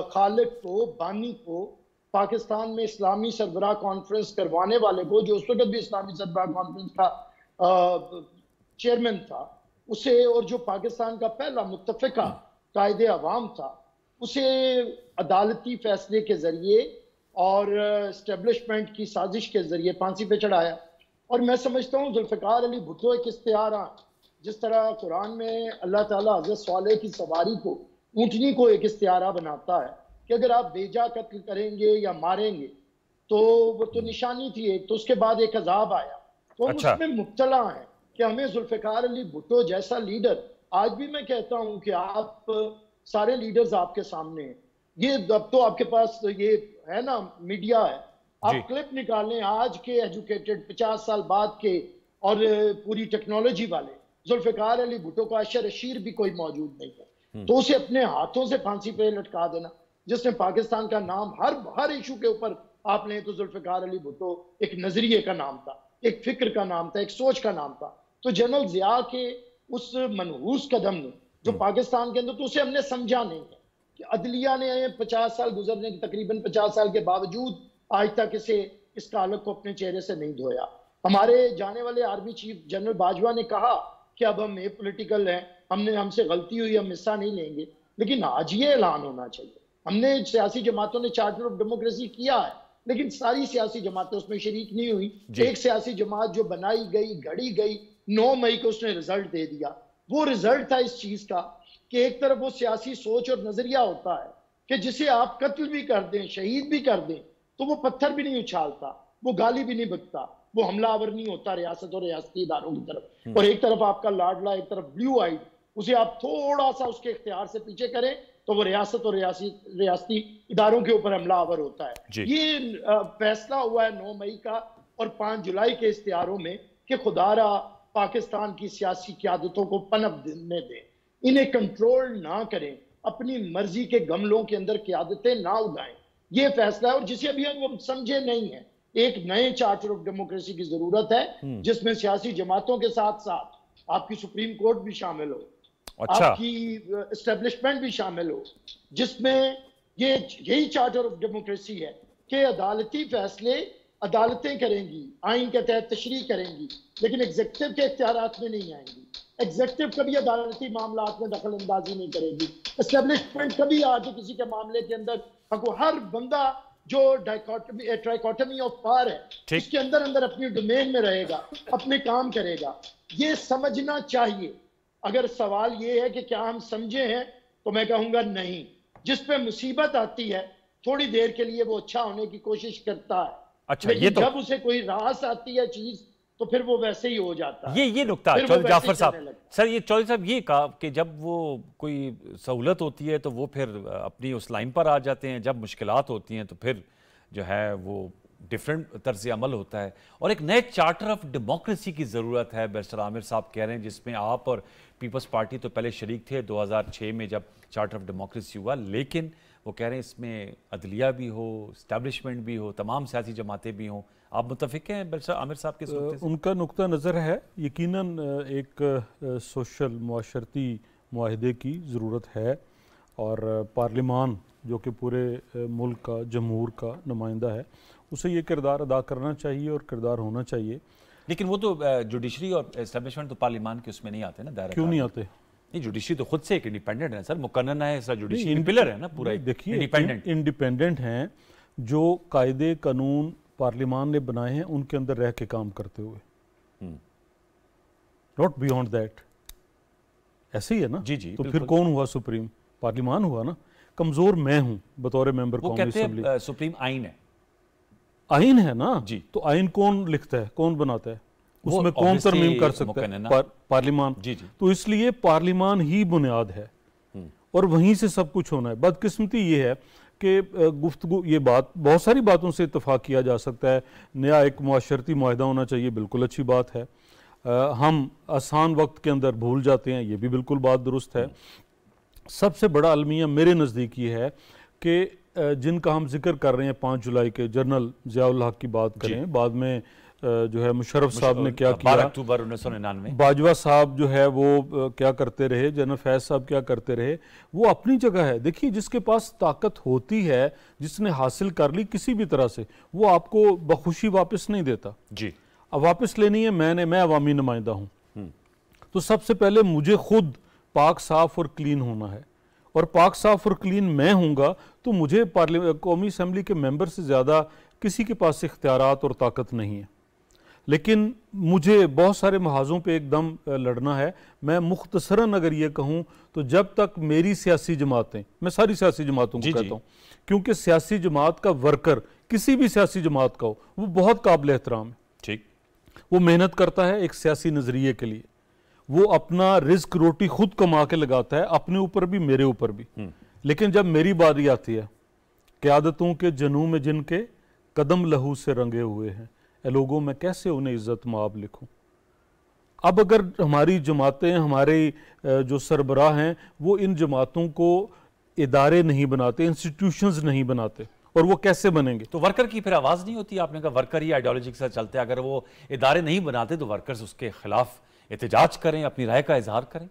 S3: खालिक को, बानी को, पाकिस्तान में इस्लामी सरबराह कॉन्फ्रेंस करवाने वाले को, जो उस वक्त भी इस्लामी सरबराह कॉन्फ्रेंस का चेयरमैन था, उसे, और जो पाकिस्तान का पहला मुत्तफ़िका कायदे अवाम था, उसे अदालती फैसले के जरिए और एस्टेब्लिशमेंट की साजिश के जरिए फांसी पे चढ़ाया। और मैं समझता हूँ जुल्फ़िकार अली भुट्टो एक इख्तियार, जिस तरह कुरान में अल्लाह ताला हज़रत सालेह की सवारी को, ऊँटनी को एक इख्तियारा बनाता है कि अगर आप बेजा कत्ल करेंगे या मारेंगे तो वो तो निशानी थी एक, तो उसके बाद एक अजाब आया, तो हम उसमें मुब्तला हैं कि हमें जुल्फ़िकार अली भुट्टो जैसा लीडर, आज भी मैं कहता हूँ कि आप सारे लीडर्स आपके सामने हैं, ये अब तो आपके पास ये है ना, मीडिया है, आप क्लिप निकालें आज के एजुकेटेड 50 साल बाद के और पूरी टेक्नोलॉजी वाले, जुल्फ़िकार अली भुट्टो का अशर अशीर भी कोई मौजूद नहीं है, तो उसे अपने हाथों से फांसी पे लटका देना, जिसने पाकिस्तान का नाम हर इशू के ऊपर आप लें तो जुल्फ़िकार अली भुट्टो एक नजरिए का नाम था, एक फिक्र का नाम था, एक सोच का नाम था। तो जनरल ज़िया के उस मनहूस कदम ने जो पाकिस्तान के अंदर, तो उसे हमने समझा नहीं है कि अदलिया ने 50 साल गुजरने के, तकरीबन 50 साल के बावजूद आज तक इस ताल्लुक को अपने चेहरे से नहीं धोया। हमारे जाने वाले आर्मी चीफ जनरल बाजवा ने कहा कि अब हम ए पोलिटिकल हैं, हमसे गलती हुई, हम हिस्सा नहीं लेंगे, लेकिन आज ये ऐलान होना चाहिए। हमने सियासी जमातों ने चार्टर ऑफ डेमोक्रेसी किया है, लेकिन सारी सियासी जमातें उसमें शरीक नहीं हुई। एक सियासी जमात जो बनाई गई, घड़ी गई, 9 मई को उसने रिजल्ट दे दिया। वो रिजल्ट था इस चीज का कि एक तरफ वो सियासी सोच और नजरिया होता है कि जिसे आप कत्ल भी कर दें, शहीद भी कर दें, तो वो पत्थर भी नहीं उछालता, वो गाली भी नहीं बकता, वो हमलावर नहीं होता रियासत और रियासती इदारों की तरफ। और एक तरफ आपका लाडला, एक तरफ ब्लू आइड, उसे आप थोड़ा सा उसके इख्तियार से पीछे करें तो वो रियासत और रियासती इदारों के ऊपर हमलावर होता है। ये फैसला हुआ है 9 मई का और 5 जुलाई के इश्तिहारों में कि खुदारा पाकिस्तान की सियासी क़यादतों को पनप देने दें, इन्हें कंट्रोल ना करें, अपनी मर्जी के गमलों के अंदर क़यादतें ना उगाएं। ये फैसला है और जिसे अभी हम समझे नहीं है। एक नए चार्टर ऑफ डेमोक्रेसी की जरूरत है जिसमें सियासी जमातों के साथ साथ आपकी सुप्रीम कोर्ट भी शामिल हो, आपकी एस्टेब्लिशमेंट भी शामिल हो, जिसमें यही चार्टर ऑफ डेमोक्रेसी है कि अदालती फैसले अदालतें करेंगी, आइन के तहत तशरीह करेंगी, लेकिन एग्जीक्यूटिव के इख्तियारात में नहीं आएंगी। एग्जीक्यूटिव कभी अदालती मामलात में दखल अंदाजी नहीं करेगी। एस्टेब्लिशमेंट कभी आके किसी के मामले के अंदर, हर बंदा जो ट्राइकोटमी ऑफ पावर है उसके अंदर अंदर अपनी डोमेन में रहेगा, अपने काम करेगा। ये समझना चाहिए। अगर सवाल ये है कि क्या हम समझे हैं, तो मैं कहूंगा नहीं। जिस पे मुसीबत आती है थोड़ी देर के लिए वो अच्छा होने की कोशिश करता है,
S1: अच्छा, ये तो
S3: जब उसे कोई राहत आती है चीज तो फिर वो वैसे ही हो जाता है।
S1: ये नुकता चौधरी जाफर साहब, सर ये चौधरी साहब ये कहा कि जब वो कोई सहूलत होती है तो वो फिर अपनी उस लाइन पर आ जाते हैं, जब मुश्किलात होती हैं तो फिर जो है वो डिफरेंट तर्ज अमल होता है और एक नए चार्टर ऑफ डेमोक्रेसी की ज़रूरत है, बैरिस्टर आमिर साहब कह रहे हैं, जिसमें आप और पीपल्स पार्टी तो पहले शरीक थे 2006 में जब चार्टर ऑफ डेमोक्रेसी हुआ, लेकिन वो कह रहे हैं इसमें अदलिया भी हो, इस्टेब्लिशमेंट भी हो, तमाम सियासी जमातें भी हों। आप मुतफिक हैं बैरिस्टर आमिर साहब के सोचते?
S4: उनका नुक्ता नज़र है, यकीनन एक सोशल मुआशरती मुआहदे की ज़रूरत है और पार्लिमान जो कि पूरे मुल्क का जमहूर का नुमाइंदा है उसे ये किरदार अदा करना चाहिए और किरदार होना चाहिए।
S1: लेकिन वो तो जुडिशरी और एस्टेब्लिशमेंट तो पार्लियामान के उसमें नहीं आते ना, दायरा।
S4: क्यों नहीं आते?
S1: नहीं, जुडिशरी तो खुद से एक इंडिपेंडेंट है सर, मुकन्नन है, सर जुडिशरी पिलर है ना पूरा।
S4: देखिए इंडिपेंडेंट हैं, जो कायदे कानून पार्लियामान ने बनाए हैं उनके अंदर रह के काम करते हुए, नॉट बियॉन्ड दैट। ऐसे ही है ना?
S1: जी जी।
S4: तो फिर कौन हुआ सुप्रीम? पार्लियामान हुआ ना। कमजोर मैं हूं बतौर मेंबर कौमी असेंबली।
S1: सुप्रीम आइन है,
S4: आइन है ना
S1: जी।
S4: तो आइन कौन लिखता है, कौन बनाता है? उसमें कौन तरमीम कर सकता है? पार्लियामान।
S1: जी जी।
S4: तो इसलिए पार्लियामान ही बुनियाद है और वहीं से सब कुछ होना है। बदकिस्मती ये है कि गुफ्तगू, ये बात बहुत सारी बातों से इत्तफाक किया जा सकता है, नया एक मुआशरती मुआहदा होना चाहिए, बिल्कुल अच्छी बात है। हम आसान वक्त के अंदर भूल जाते हैं, ये भी बिल्कुल बात दुरुस्त है। सबसे बड़ा अलमिया मेरे नज़दीक ये है कि जिनका हम जिक्र कर रहे हैं 5 जुलाई के, जनरल ज़ियाउल हक की बात करें, बाद में जो है मुशर्रफ साहब ने क्या किया,
S1: 12 अक्टूबर 1999,
S4: बाजवा साहब जो है वो क्या करते रहे, जनरल फैज साहब क्या करते रहे, वो अपनी जगह है। देखिए जिसके पास ताकत होती है, जिसने हासिल कर ली किसी भी तरह से, वो आपको बखुशी वापस नहीं देता
S1: जी।
S4: अब वापस लेनी है, मैं अवामी नुमाइंदा हूँ, तो सबसे पहले मुझे खुद पाक साफ और क्लीन होना है, और पाक साफ और क्लीन मैं हूँगा तो मुझे कौमी असेंबली के मेंबर से ज़्यादा किसी के पास इख्तियारात और ताकत नहीं है। लेकिन मुझे बहुत सारे महाजों पे एकदम लड़ना है। मैं मुख्तसरन अगर ये कहूँ तो जब तक मेरी सियासी जमातें, मैं सारी सियासी जमातों को कहता हूँ, क्योंकि सियासी जमात का वर्कर किसी भी सियासी जमात का हो वो बहुत काबिल एहतराम है।
S1: ठीक,
S4: वो मेहनत करता है एक सियासी नज़रिए के लिए, वो अपना रिस्क रोटी खुद कमा के लगाता है, अपने ऊपर भी मेरे ऊपर भी। लेकिन जब मेरी बारी आती है, क़यादतों के जनू में जिनके कदम लहू से रंगे हुए हैं, ए लोगों में कैसे उन्हें इज्जत माब लिखूं। अब अगर हमारी जमातें, हमारे जो सरबराह हैं, वो इन जमातों को इदारे नहीं बनाते, इंस्टीट्यूशंस नहीं बनाते, और वो कैसे बनेंगे?
S1: तो वर्कर की फिर आवाज़ नहीं होती? आपने कहा वर्कर ही आइडियोलॉजी के साथ चलते हैं, अगर वो इदारे नहीं बनाते तो वर्कर्स उसके खिलाफ एहतजाज करें, अपनी राय का इजहार करें।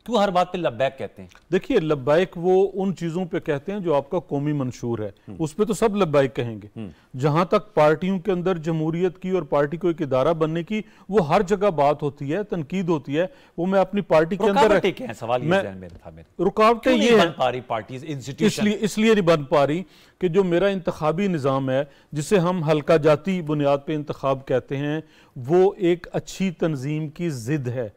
S1: क्यों हर बात पे लब्बैक कहते हैं?
S4: देखिए लब्बैक वो उन चीज़ों पे कहते हैं जो आपका कौमी मंशूर है, उस पे तो सब लब्बैक कहेंगे। जहां तक पार्टियों के अंदर जमहूरियत की और पार्टी को एक इदारा बनने की, वो हर जगह बात होती है, तनकीद होती है, वो मैं अपनी पार्टी के अंदर रुकावटें ये है इसलिए नहीं बन पा रही कि जो मेरा इंतखाबी निज़ाम है, जिसे हम हल्का जाती बुनियाद पे इंतखाब कहते हैं, वो एक अच्छी तंजीम की जिद है।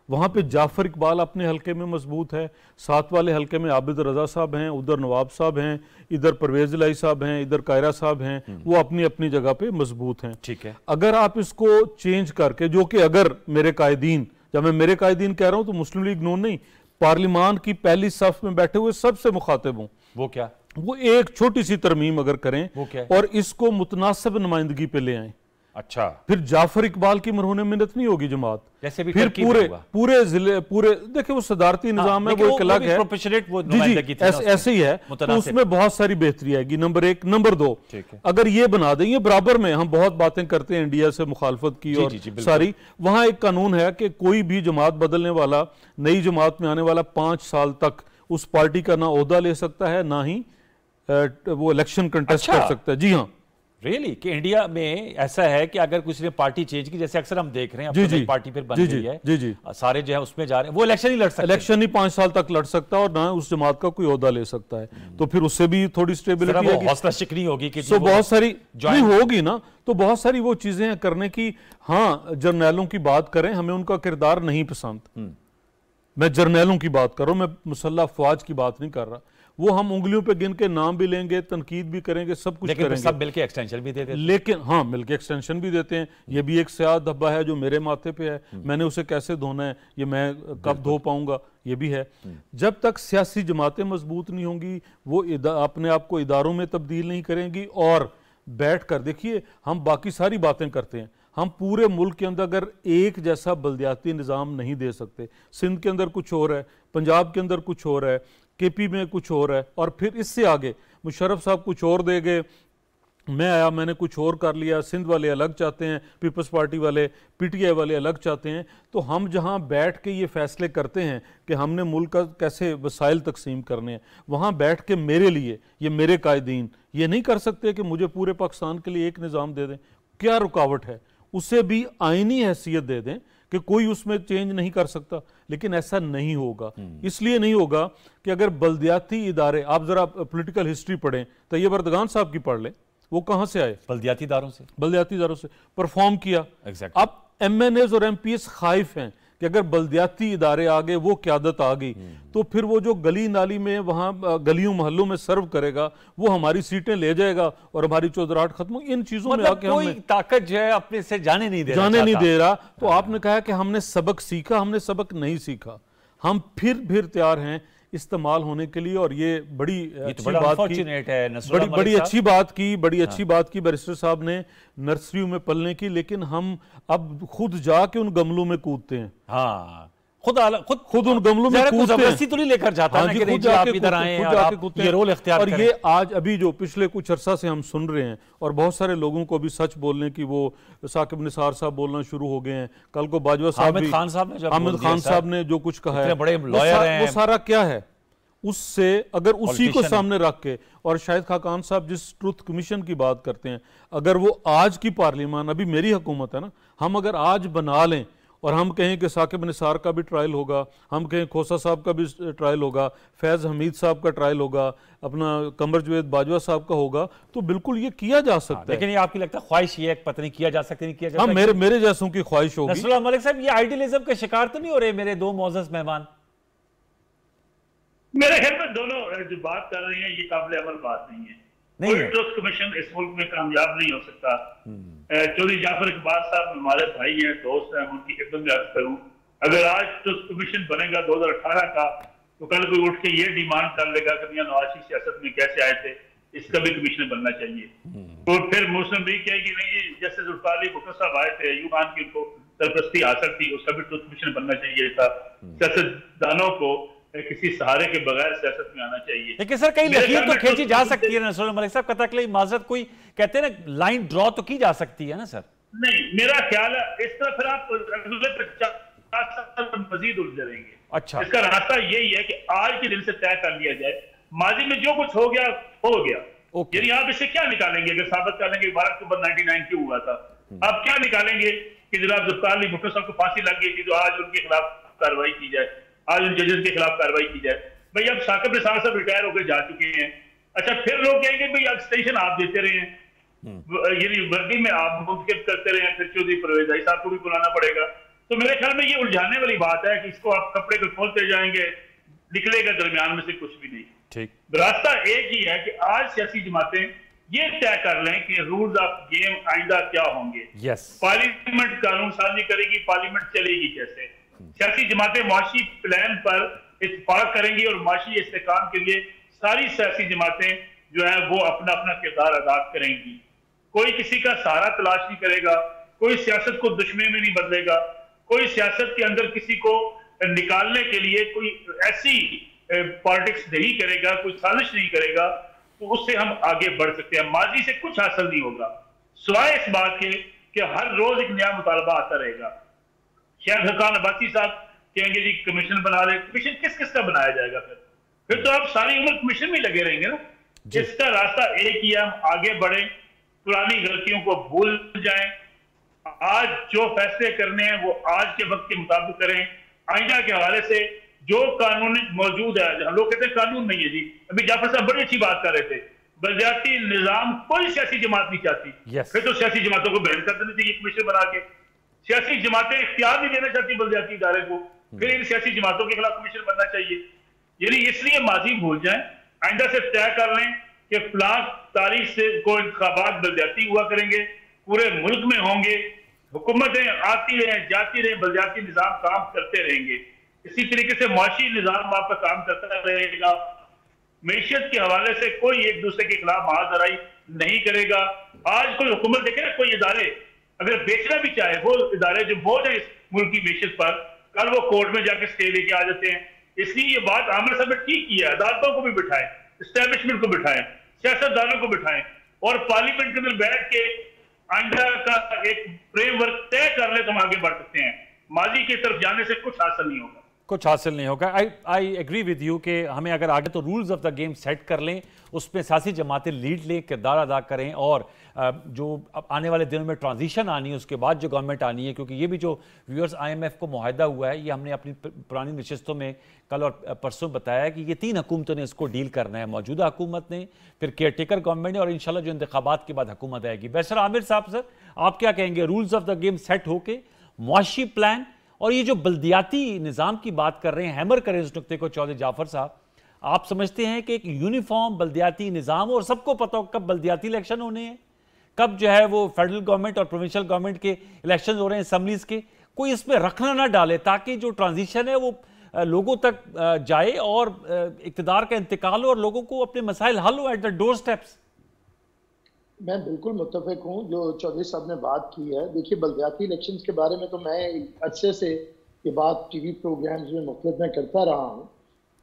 S4: वहाँ पे जाफर इकबाल अपने हल्के में मजबूत है, साथ वाले हल्के में आबिद रजा साहब हैं, उधर नवाब साहब हैं, इधर परवेज इलाही साहब हैं, इधर कायरा साहब हैं, वो अपनी अपनी जगह पे मजबूत हैं।
S1: ठीक है,
S4: अगर आप इसको चेंज करके, जो कि अगर मेरे कायदीन, जब मैं मेरे कायदीन कह रहा हूँ तो मुस्लिम लीग नून नहीं, पार्लियामान की पहली सफ में बैठे हुए सबसे मुखातिब हूँ,
S1: वो क्या,
S4: वो एक छोटी सी तरमीम अगर करें
S1: वो क्या?
S4: और इसको मुतनासिब नुमाइंदगी पे ले आए,
S1: अच्छा,
S4: फिर जाफर इकबाल की मरहून मिन्नत नहीं होगी जमात,
S1: जैसे भी
S4: फिर पूरे जिले, पूरे देखिए वो सदारती निजाम है, वो एक अलग है, ऐसे ही है, तो उसमें बहुत सारी बेहतरी आएगी। नंबर 1, नंबर 2, अगर ये बना दें, ये बराबर में हम बहुत बातें करते हैं इंडिया से मुखालफत की और सारी, वहां एक कानून है कि कोई भी जमात बदलने वाला, नई जमात में आने वाला 5 साल तक उस पार्टी का ना ओहदा ले सकता है, ना ही वो इलेक्शन कंटेस्ट कर सकता है। जी हाँ,
S1: रियली कि इंडिया में ऐसा है कि अगर किसी ने पार्टी चेंज की, जैसे अक्सर हम देख रहे हैं, अब तो पार्टी फिर बन गई है, जी, सारे जो है उसमें जा रहे हैं, वो इलेक्शन ही लड़ सकते हैं,
S4: इलेक्शन ही 5 साल तक लड़ सकता है और ना उस जमात का कोई ओहदा ले सकता है। तो फिर उससे भी थोड़ी स्टेबिलिटी है,
S1: हौसला शिकनी होगी कि
S4: बहुत सारी नहीं होगी ना, तो बहुत सारी वो चीजें करने की। हाँ, जर्नैलों की बात करें, हमें उनका किरदार नहीं पसंद, मैं जर्नैलों की बात कर रहा हूं, मैं मुसल्लह अफवाज की बात नहीं कर रहा। वो हम उंगलियों पे गिन के नाम भी लेंगे, तनकीद भी करेंगे, सब कुछ करेंगे,
S1: सब मिलके एक्सटेंशन भी देते हैं।
S4: लेकिन हाँ, मिलके एक्सटेंशन भी देते हैं। ये भी एक स्याह धब्बा है जो मेरे माथे पे है, मैंने उसे कैसे धोना है, ये मैं कब धो पाऊंगा, ये भी है। जब तक सियासी जमातें मजबूत नहीं होंगी, वो अपने आप को इदारों में तब्दील नहीं करेंगी और बैठकर देखिए, हम बाकी सारी बातें करते हैं, हम पूरे मुल्क के अंदर अगर एक जैसा बल्दियाती निज़ाम नहीं दे सकते, सिंध के अंदर कुछ और है, पंजाब के अंदर कुछ और है, केपी में कुछ और है, और फिर इससे आगे मुशर्रफ साहब कुछ और देंगे, मैं आया मैंने कुछ और कर लिया, सिंध वाले अलग चाहते हैं, पीपल्स पार्टी वाले, पीटीआई वाले अलग चाहते हैं, तो हम जहां बैठ के ये फैसले करते हैं कि हमने मुल्क का कैसे वसाइल तकसीम करने हैं, वहां बैठ के मेरे लिए, ये मेरे कायदीन ये नहीं कर सकते कि मुझे पूरे पाकिस्तान के लिए एक निज़ाम दे दें। क्या रुकावट है? उसे भी आईनी हैसियत दे दें कि कोई उसमें चेंज नहीं कर सकता, लेकिन ऐसा नहीं होगा। इसलिए नहीं होगा कि अगर बल्दियाती इदारे, आप जरा पॉलिटिकल हिस्ट्री पढ़ें, तैयब अर्दगान साहब की पढ़ लें, वो कहां से आए?
S1: बल्दियाती इदारों से,
S4: बल्दियाती इदारों से परफॉर्म किया। अब एमएनएज और एमपीएस खाइफ हैं कि अगर बल्दियाती इदारे आ गए, वो क़यादत आ गई, तो फिर वो जो गली नाली में वहां गलियों मोहल्लों में सर्व करेगा, वो हमारी सीटें ले जाएगा और हमारी चौधराहट खत्म। इन चीजों में आके
S1: कोई ताकत जो है अपने से जाने नहीं
S4: दे रहा। तो आपने कहा कि हमने सबक सीखा, हमने सबक नहीं सीखा। हम फिर तैयार हैं इस्तेमाल होने के लिए, और ये बड़ी अच्छी बात की बैरिस्टर साहब ने नर्सरियों में पलने की, लेकिन हम अब खुद जाके उन गमलों में कूदते हैं।
S1: हाँ,
S4: खुद उन गमलों में
S1: जबरदस्ती तो नहीं लेकर जाता है कि आप इधर आएं और आप ये रोल इख्तियार करें।
S4: और ये आज अभी जो पिछले कुछ अरसा से हम सुन रहे हैं, और बहुत सारे लोगों को भी सच बोलने की, वो साकिब निसार साहब बोलना शुरू हो गए हैं, कल को बाजवा साहब,
S1: हामिद खान साहब ने
S4: जो कुछ कहा है,
S1: बड़े लॉयर हैं,
S4: वो सारा क्या है? उससे अगर उसी को सामने रख के, और शाहिद खाकान साहब जिस ट्रुथ कमीशन की बात करते हैं, अगर वो आज की पार्लियामान, अभी मेरी हुकूमत है ना, हम अगर आज बना लें और हम कहें कि साकिब निसार का भी ट्रायल होगा, हम कहें खोसा साहब का भी ट्रायल होगा, फैज हमीद साहब का ट्रायल होगा, अपना कमर जवेद बाजवा साहब का होगा, तो बिल्कुल ये किया जा सकता है।
S1: लेकिन ये आपकी लगता है ख्वाहिश ये पता नहीं किया जा सकता, नहीं किया जा सकता?
S4: मेरे जैसों की ख्वाहिश होगी।
S1: नसरुल्लाह मलिक साहब, ये आइडियलिज्म के शिकार तो नहीं हो रहे मेरे दो मोअज़्ज़ज़ मेहमान?
S2: मेरे ख्याल में दोनों जो बात कर रहे हैं ये काबिल अमल बात नहीं है। कोई ट्रुथ कमीशन इस मुल्क में कामयाब नहीं हो सकता। चौधरी जाफर इकबाल साहब हमारे भाई हैं, दोस्त हैं, उनकी खिदमत में अर्ज करूं, अगर आज ट्रुथ कमीशन बनेगा 2018 का, तो कल कोई उठ के ये डिमांड कर लेगा कि मियां नवाज शरीफ सियासत में कैसे आए थे, इसका भी कमीशन बनना चाहिए। तो फिर मुस्लिम लीग कहेगी नहीं जी, जस्टिस जुल्फ़िकार अली भुट्टो साहब आए थे, अय्यूब खान की उनको सरपरस्ती हासिल थी, उसका भी ट्रुथ कमीशन बनना चाहिए था। सियासतदानों को किसी सहारे के बगैर सियासत में आना चाहिए।
S1: लेकिन सर कहीं लकीर तो खींची जा सकती है नसरुल्लाह मलिक साहब, कतई माजरत कोई कहते हैं ना, लाइन ड्रॉ तो की जा सकती है ना सर?
S2: नहीं, मेरा ख्याल है इस तरह फिर आप मजीद उलझ जाएंगे।
S1: अच्छा,
S2: इसका रास्ता यही है कि आज के दिन से तय कर लिया जाए, माजी में जो कुछ हो गया हो गया। यानी आप इसे क्या निकालेंगे? अगर साबित कर लेंगे 12 अक्टूबर 1999 क्यों हुआ था, आप क्या निकालेंगे कि जनाब जुल्फ़िकार अली भुट्टो साहब को फांसी लग गई थी, तो आज उनके खिलाफ कार्रवाई की जाए, आज उन जजेस के खिलाफ कार्रवाई की जाए? भाई अब साकिब निसार साहब रिटायर होकर जा चुके हैं। अच्छा, फिर लोग कहेंगे भाई एक्सटेंशन आप देते रहे हैं, यानी वर्दी में आप मुंतखब करते रहे हैं, फिर चौधरी परवेज भाई साहब को भी बुलाना पड़ेगा। तो मेरे ख्याल में ये उलझाने वाली बात है कि इसको आप कपड़े को खोलते जाएंगे, निकलेगा दरमियान में से कुछ भी नहीं।
S1: ठीक,
S2: रास्ता एक ही है कि आज सियासी जमातें ये तय कर लें कि रूल्स ऑफ गेम आइंदा क्या होंगे। पार्लियामेंट कानून साजी करेगी, पार्लियामेंट चलेगी कैसे, सियासी जमातें माशी प्लान पर इत्तेफाक करेंगी, और माशी इस्तेकाम के लिए सारी सियासी जमातें जो है वो अपना अपना किरदार अदा करेंगी। कोई किसी का सहारा तलाश नहीं करेगा, कोई सियासत को दुश्मनी में नहीं बदलेगा, कोई सियासत के अंदर किसी को निकालने के लिए कोई ऐसी पॉलिटिक्स नहीं करेगा, कोई साजिश नहीं करेगा, तो उससे हम आगे बढ़ सकते हैं। माजी से कुछ हासिल नहीं होगा सिवाय इस बात के कि हर रोज एक नया मुतालबा आता रहेगा। शायद हकान अब्बासी साहब कहेंगे जी कमीशन बना दे, कमीशन किस किस का बनाया जाएगा? फिर तो आप सारी उम्र कमीशन में लगे रहेंगे ना। इसका रास्ता एक ही है, हम आगे बढ़े, पुरानी गलतियों को भूल जाएं, आज जो फैसले करने हैं वो आज के वक्त के मुताबिक करें। आइंदा के हवाले से जो कानून मौजूद है, हम लोग कहते हैं कानून नहीं है जी, अभी जाफर साहब बड़ी अच्छी बात कर रहे थे, बलदियाती निजाम कोई सियासी जमात नहीं चाहती। फिर तो सियासी जमातों को बैन कर देना चाहिए कमीशन बना के। सियासी जमातें इख्तियार नहीं देना चाहती बलदियाती इदारे को, फिर इन सियासी जमातों के खिलाफ कमीशन बनना चाहिए। यानी इसलिए माजी भूल जाएं, आइंदा से तय कर लें कि फलां तारीख से को इंतखाबात बलदियाती हुआ करेंगे, पूरे मुल्क में होंगे, हुकूमतें आती रहें जाती रहें, बलदियाती निजाम काम करते रहेंगे। इसी तरीके से मुआशी निजाम आपका काम करता रहेगा। मैशियत के हवाले से कोई एक दूसरे के खिलाफ महाजराई नहीं करेगा। आज कोई हुकूमत देखे ना, कोई इदारे अगर बेचना भी चाहे, वो इदारे जो बोझ है इस मुल्क की मैशत पर, कल वो कोर्ट में जाके स्टे लेके आ जाते हैं। इसलिए ये बात आमिर साहब ने ठीक किया, अदालतों को भी बिठाएं, एस्टेब्लिशमेंट को बिठाएं, सियासतदानों को बिठाएं और पार्लियामेंट के अंदर बैठ के आइंदा का एक फ्रेमवर्क तय कर ले तो हम आगे बढ़ सकते हैं। माजी की तरफ जाने से कुछ हासिल नहीं होगा,
S1: कुछ हासिल नहीं होगा। आई एग्री विद यू कि हमें अगर आगे तो rules of the game set कर लें, उसमें सियासी जमातें लीड लें, किरदार अदा करें, और जो आने वाले दिनों में ट्रांजिशन आनी है उसके बाद जो गवर्नमेंट आनी है, क्योंकि ये भी जो व्यूअर्स IMF को मुआहदा हुआ है, ये हमने अपनी पुरानी नशिस्तों में कल और परसों बताया कि ये 3 हुकूमतों ने इसको डील करना है, मौजूदा हुकूमत ने, फिर केयरटेकर गवर्नमेंट ने, और इंशाल्लाह जो इंतखाबात के बाद हुकूमत आएगी। बैरिस्टर आमिर साहब, सर आप क्या कहेंगे, rules of the game set होके मुआशी प्लान और ये जो बल्दियाती निज़ाम की बात कर रहे हैं, हैमर करें इस नुक्ते को चौधरी जाफर साहब, आप समझते हैं कि एक यूनिफॉर्म बल्दियाती निज़ाम, और सबको पता हो कब बल्दियाती इलेक्शन होने हैं, कब जो है वो फेडरल गवर्नमेंट और प्रोविंशियल गवर्नमेंट के इलेक्शन हो रहे हैं, असम्बलीज के, कोई इसमें रखना ना डाले ताकि जो ट्रांजिशन है वो लोगों तक जाए और इक़्तिदार का इंतकाल हो और लोगों को अपने मसाइल हल हो एट द डोर स्टेप्स।
S3: मैं बिल्कुल मुत्तफिक हूँ जो चौधरी साहब ने बात की है। देखिए, बल्दियाती इलेक्शंस के बारे में तो मैं अच्छे से ये बात टीवी प्रोग्राम्स में मुख्तलिफ में करता रहा हूँ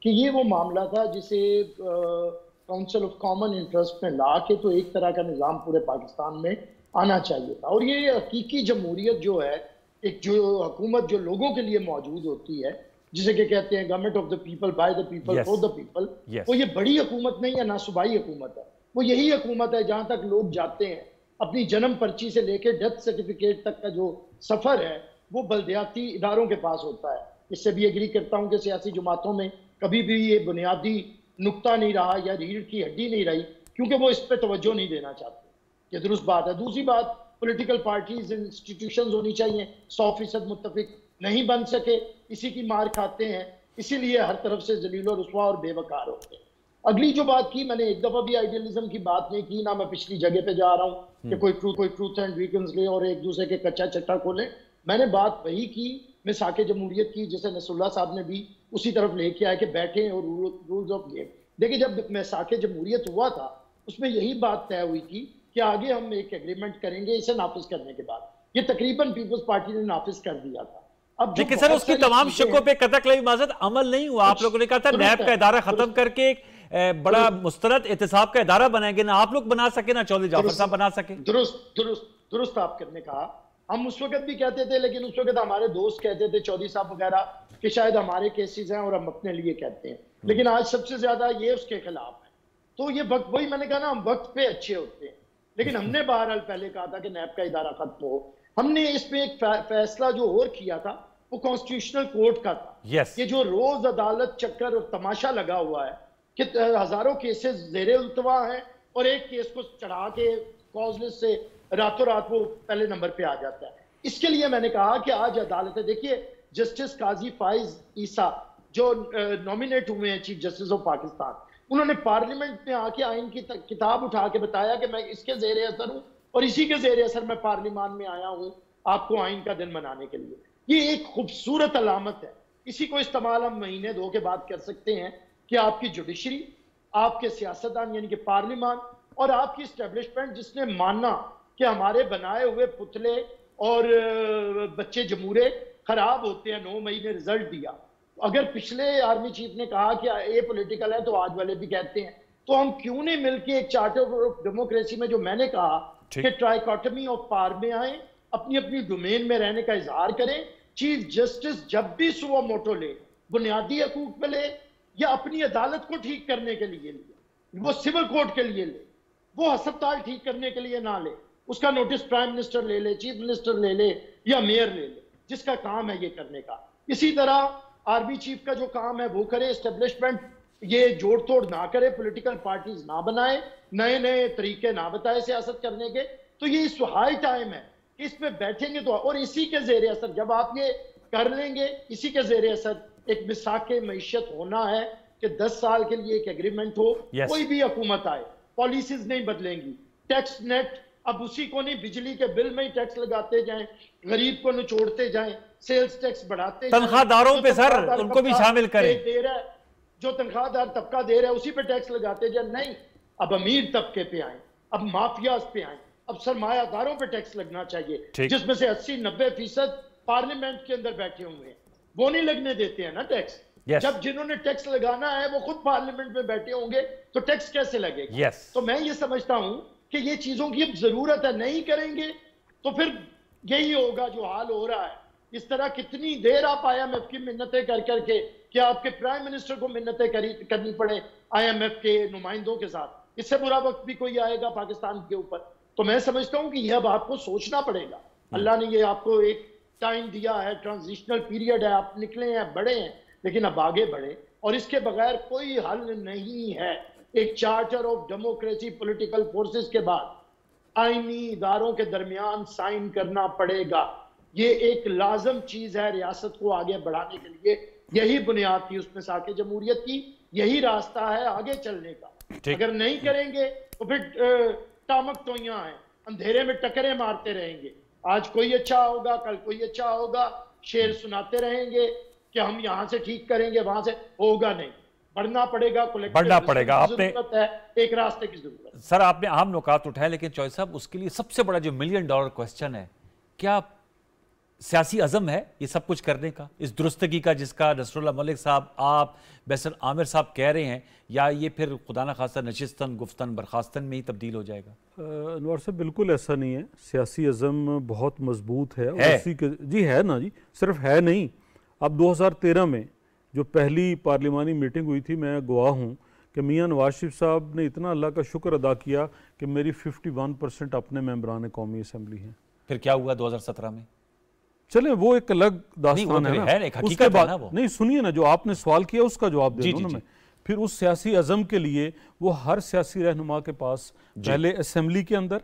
S3: कि ये वो मामला था जिसे काउंसिल ऑफ कॉमन इंटरेस्ट में ला के तो एक तरह का निज़ाम पूरे पाकिस्तान में आना चाहिए था। और ये हकीकी जमहूरियत जो है, एक जो हुकूमत जो लोगों के लिए मौजूद होती है, जिसे कि कहते हैं government of the people, by the people, for the people, वो ये बड़ी हुकूमत नहीं है, ना सूबाई हुकूमत है, वो यही हुकूमत है जहां तक लोग जाते हैं। अपनी जन्म पर्ची से लेकर डेथ सर्टिफिकेट तक का जो सफर है वो बल्दियाती इदारों के पास होता है। इससे भी एग्री करता हूं कि सियासी जमातों में कभी भी ये बुनियादी नुक्ता नहीं रहा या रीढ़ की हड्डी नहीं रही, क्योंकि वो इस पर तवज्जो नहीं देना चाहते। ये दुरुस्त बात है। दूसरी बात, पॉलिटिकल पार्टीज, इंस्टीट्यूशंस होनी चाहिए, 100% मुत्तफिक नहीं बन सके, इसी की मार खाते हैं, इसीलिए हर तरफ से जलील और रुस्वा और बेवकार होते हैं। अगली जो बात की, मैंने एक दफा भी आइडियलिज्म की बात नहीं की, ना मैं पिछली जगह पे जा रहा हूँ कि कोई ट्रूथ एंड वीकेंड्स ले और एक दूसरे के कच्चा चट्टा खोले। मैंने बात वही की मिसाके जमहूरियत की, जैसे नसरुल्लाह साहब ने भी उसी तरफ लेके आए कि बैठे और रूल्स ऑफ गेम। देखिए, जब मिसाके जमहूरियत हुआ था उसमें यही बात तय हुई थी कि आगे हम एक एग्रीमेंट करेंगे, इसे नाफिज करने के बाद ये तकरीबन पीपल्स पार्टी ने नाफिज कर दिया था। अब
S1: लेकिन सर उसकी तमाम शिकों पे कतई माजद अमल नहीं हुआ। आप लोगों ने कहा था नैब का इदारा खत्म करके बड़ा मुस्तरद एहतसाब का इदारा बनाएंगे, ना आप लोग बना सके ना चौधरी जाफर साहब बना सके।
S3: दुरुस्त आपने कहा। हम उस वक्त भी कहते थे, लेकिन उस वक्त हमारे दोस्त कहते थे, चौधरी साहब वगैरह, कि शायद हमारे केसेस हैं और हम अपने लिए कहते हैं, लेकिन आज सबसे ज्यादा ये उसके खिलाफ है। तो ये वक्त, वही मैंने कहा ना, हम वक्त पे अच्छे होते हैं, लेकिन हमने बहरहाल पहले कहा था कि नैब का इदारा खत्म हो। हमने इस पे एक फैसला जो और किया था वो कॉन्स्टिट्यूशनल कोर्ट का था। ये जो रोज अदालत चक्कर और तमाशा लगा हुआ है कि हजारों केसेस ज़ेरे उल्तवा हैं और एक केस को चढ़ा के कॉजलेस से रातों रात वो पहले नंबर पे आ जाता है। इसके लिए मैंने कहा कि आज अदालत है, देखिए जस्टिस काजी फाइज ईसा जो नॉमिनेट हुए हैं चीफ जस्टिस ऑफ पाकिस्तान, उन्होंने पार्लियामेंट में आके आइन की किताब उठा के बताया कि मैं इसके ज़ेरे असर हूँ और इसी के ज़ेरे असर मैं पार्लियामान में आया हूँ आपको आइन का दिन मनाने के लिए। ये एक खूबसूरत अलामत है। इसी को इस्तेमाल हम महीने 2 के बाद कर सकते हैं कि आपकी जुडिशरी, आपके सियासतदान यानी कि पार्लियामान और आपकी इस्टेब्लिशमेंट जिसने माना कि हमारे बनाए हुए पुतले और बच्चे जमूरे खराब होते हैं, 9 मई ने रिजल्ट दिया। अगर पिछले आर्मी चीफ ने कहा कि ये पॉलिटिकल है तो आज वाले भी कहते हैं, तो हम क्यों नहीं मिलके एक चार्टर ऑफ डेमोक्रेसी में जो मैंने कहा कि ट्राइकोटमी ऑफ पावर में आए, अपनी अपनी डोमेन में रहने का इजहार करें। चीफ जस्टिस जब भी सुबह मोटो ले, बुनियादी हकूक पे ले या अपनी अदालत को ठीक करने के लिए ले, वो सिविल कोर्ट के लिए ले, वो अस्पताल ठीक करने के लिए ना ले, उसका नोटिस प्राइम मिनिस्टर ले ले, चीफ मिनिस्टर ले ले या मेयर ले ले, जिसका काम है ये करने का। इसी तरह आर्मी चीफ का जो काम है वो करे, एस्टेब्लिशमेंट ये जोड़ तोड़ ना करे, पॉलिटिकल पार्टीज ना बनाए, नए नए तरीके ना बताए सियासत करने के। तो ये इस हाई टाइम है, इस पे बैठेंगे तो, और इसी के जेरे असर जब आप ये कर लेंगे, इसी के जेरे असर एक मिसाके मईशत होना है कि 10 साल के लिए एक एग्रीमेंट हो। कोई भी हुकूमत आए, पॉलिसीज नहीं बदलेंगी। टैक्स नेट अब उसी को नहीं, बिजली के बिल में ही टैक्स लगाते जाएं, गरीब को निचोड़ते जाएं, सेल्स टैक्स बढ़ाते जाएं,
S1: तनख्वाहदारों पे सर उनको भी शामिल करें,
S3: दे रहा है जो तनख्वाहदार तबका दे रहा है उसी पे टैक्स लगाते जाए। नहीं, अब अमीर तबके पे आए, अब माफियाज पे आए, अब सरमायादारों पे टैक्स लगना चाहिए, जिसमें से 80-90% पार्लियामेंट के अंदर बैठे हुए हैं, वो नहीं लगने देते हैं ना टैक्स। जब जिन्होंने टैक्स लगाना है वो खुद पार्लियामेंट में बैठे होंगे तो टैक्स कैसे लगेगा? तो मैं ये समझता हूं कि ये चीजों की अब जरूरत है, नहीं करेंगे तो फिर यही होगा जो हाल हो रहा है। इस तरह कितनी देर आप IMF की मिन्नतें कर करके, क्या आपके प्राइम मिनिस्टर को मिन्नतें करनी पड़े IMF के नुमाइंदों के साथ? इससे बुरा वक्त भी कोई आएगा पाकिस्तान के ऊपर। तो मैं समझता हूं कि यह अब आपको सोचना पड़ेगा। अल्लाह ने ये आपको एक टाइम दिया है, ट्रांजिशनल पीरियड है, आप निकले हैं, बड़े हैं, लेकिन अब आगे बढ़े, और इसके बगैर कोई हल नहीं है। एक charter of democracy political forces के बाद आईनी इदारों के दरमियान साइन करना पड़ेगा। ये एक लाजम चीज है रियासत को आगे बढ़ाने के लिए। यही बुनियाद थी उसमें साके जमहूरियत की, यही रास्ता है आगे चलने का। अगर नहीं करेंगे तो फिर टामक तो यहाँ है, अंधेरे में टकरे मारते रहेंगे। आज कोई अच्छा होगा, कल कोई अच्छा होगा, शेर सुनाते रहेंगे कि हम यहां से ठीक करेंगे, वहां से होगा नहीं। बढ़ना पड़ेगा,
S1: बढ़ना पड़ेगा। आपने
S3: एक रास्ते की जरूरत।
S1: सर आपने अहम नुकात उठाए, लेकिन चौधरी साहब उसके लिए सबसे बड़ा जो $1 मिलियन क्वेश्चन है, क्या सियासी अज़म है ये सब कुछ करने का, इस दुरुस्तगी का जिसका नसरुल्लाह मलिक साहब, आप, बैसल आमिर साहब कह रहे हैं, या ये फिर खुदा न खास्ता नशिस्तन गुफ्तन बर्खास्तन में ही तब्दील हो जाएगा?
S4: अनवर साहब बिल्कुल ऐसा नहीं है। सियासी अज़म बहुत मजबूत है, जी है ना जी, सिर्फ है नहीं। अब 2013 में जो पहली पार्लिमानी मीटिंग हुई थी, मैं गवाह हूँ कि मियाँ नवाज शरीफ साहब ने इतना अल्लाह का शुक्र अदा किया कि मेरी 51% अपने मेंबरान कौमी असम्बली हैं।
S1: फिर क्या हुआ 2017 में?
S4: चले वो एक अलग दास्तान है ना, उसके बाद नहीं, सुनिए ना, जो आपने सवाल किया उसका जवाब दे दूं ना मैं। फिर उस सियासी अज़म के लिए वो हर सियासी रहनुमा के पास पहले असेंबली के अंदर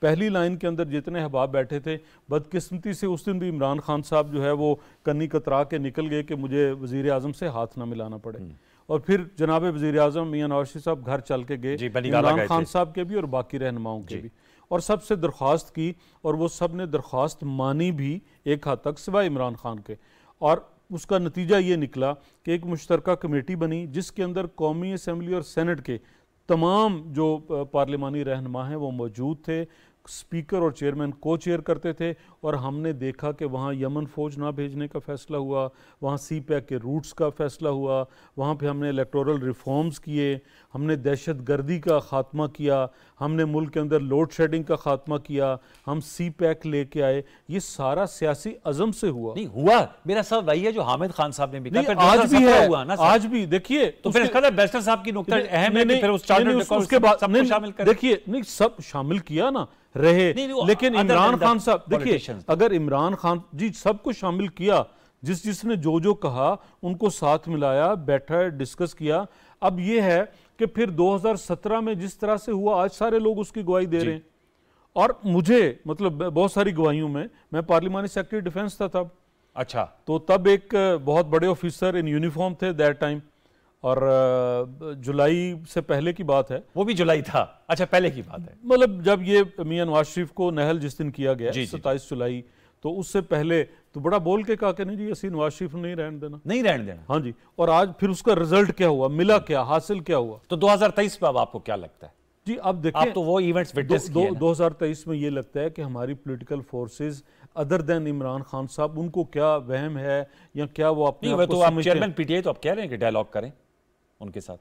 S4: पहली लाइन के अंदर जितने अहबाब बैठे थे, बदकिस्मती से उस दिन भी इमरान खान साहब जो है वो कन्नी कतरा के निकल गए कि मुझे वज़ीर आज़म से हाथ ना मिलाना पड़े। और फिर जनाब वज़ीर आज़म मियाँ नवाज शरीफ साहब घर चल के गए, इमरान खान साहब के भी और बाकी रहनुमाओं के भी, और सबसे दरख्वास्त की, और वो सब ने दरख्वास्त मानी भी एक हद तक, सिवाय इमरान खान के। और उसका नतीजा ये निकला कि एक मुश्तरका कमेटी बनी जिसके अंदर कौमी असम्बली और सेनेट के तमाम जो पार्लिमानी रहनुमा हैं वो मौजूद थे। स्पीकर और चेयरमैन को चेयर करते थे, और हमने देखा कि वहाँ यमन फ़ौज ना भेजने का फ़ैसला हुआ, वहाँ CPAC के रूट्स का फ़ैसला हुआ, वहाँ पे हमने इलेक्टोरल रिफॉर्म्स किए, हमने दहशत गर्दी का ख़ात्मा किया, हमने मुल्क के अंदर लोड शेडिंग का ख़ात्मा किया, हम CPAC लेके आए। ये सारा सियासी अज़म से हुआ।
S1: नहीं हुआ, मेरा सब वही है जो हामिद खान साहब ने भी कहा,
S4: आज भी है, हुआ ना, आज भी देखिए।
S1: तो फिर इसका बैरिस्टर साहब की नुक्ता अहम है कि फिर उस चार्टर
S4: उसके बाद शामिल कर, देखिए नहीं सब शामिल किया ना रहे, लेकिन इमरान खान साहब, देखिए अगर इमरान खान जी सब कुछ शामिल किया, जिसने जो कहा उनको साथ मिलाया, बैठा, डिस्कस किया। अब ये है कि फिर 2017 में जिस तरह से हुआ, आज सारे लोग उसकी गवाही दे रहे हैं। और मुझे मतलब बहुत सारी गवाहियों में, मैं पार्लिमानी सेक्रेटरी डिफेंस था तब।
S1: अच्छा,
S4: तो तब एक बहुत बड़े ऑफिसर इन यूनिफॉर्म थे दैट टाइम, और जुलाई से पहले की बात है,
S1: वो भी जुलाई था। अच्छा, पहले की बात है,
S4: मतलब जब ये मियां नवाज शरीफ को नहल जिस दिन किया गया 27 जुलाई, तो उससे पहले तो बड़ा बोल के कहा कि नहीं जी असी नवाज शरीफ नहीं रहने देना,
S1: नहीं रहने देना।
S4: हाँ जी, और आज फिर उसका रिजल्ट क्या हुआ, मिला क्या, हासिल क्या हुआ।
S1: तो 2023 में अब आपको क्या लगता है
S4: जी? अब देखिए,
S1: आप तो वो इवेंट्स विटनेस किए हैं।
S4: 2023 में ये लगता है कि हमारी political forces other than Imran Khan साहब, उनको क्या वहम है या क्या वो अपने
S1: तो आप चेयरमैन PTI तो आप कह रहे हैं कि डायलॉग करें उनके साथ।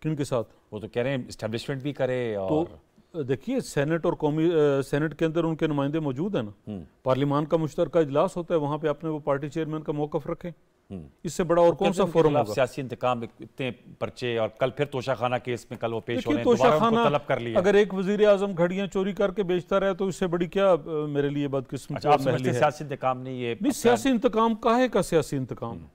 S4: किनके साथ?
S1: वो तो कह रहे हैं एस्टेब्लिशमेंट भी करे। और
S4: तो देखिए सेनेट और कौमी सेनेट के अंदर उनके नुमाइंदे मौजूद हैं ना, पार्लियामान का मुश्तरका इजलास होता है, वहां पे अपने वो पार्टी चेयरमैन का मौकफ रखें। इससे बड़ा और कौन सा फोरम होगा?
S1: सियासी इंतकाम, इतने पर्चे, और कल फिर तोशाखाना केस में कल वो पेश होने, दोबारा उनको तलब कर लिया।
S4: अगर एक वजीर आजम घड़ियां चोरी करके बेचता रहे तो इससे बड़ी क्या मेरे लिए बदकिस्मती।
S1: आप समझते हैं सियासी इंतकाम नहीं? ये
S4: सियासी इंतकाम काहे का सियासी इंतकाम?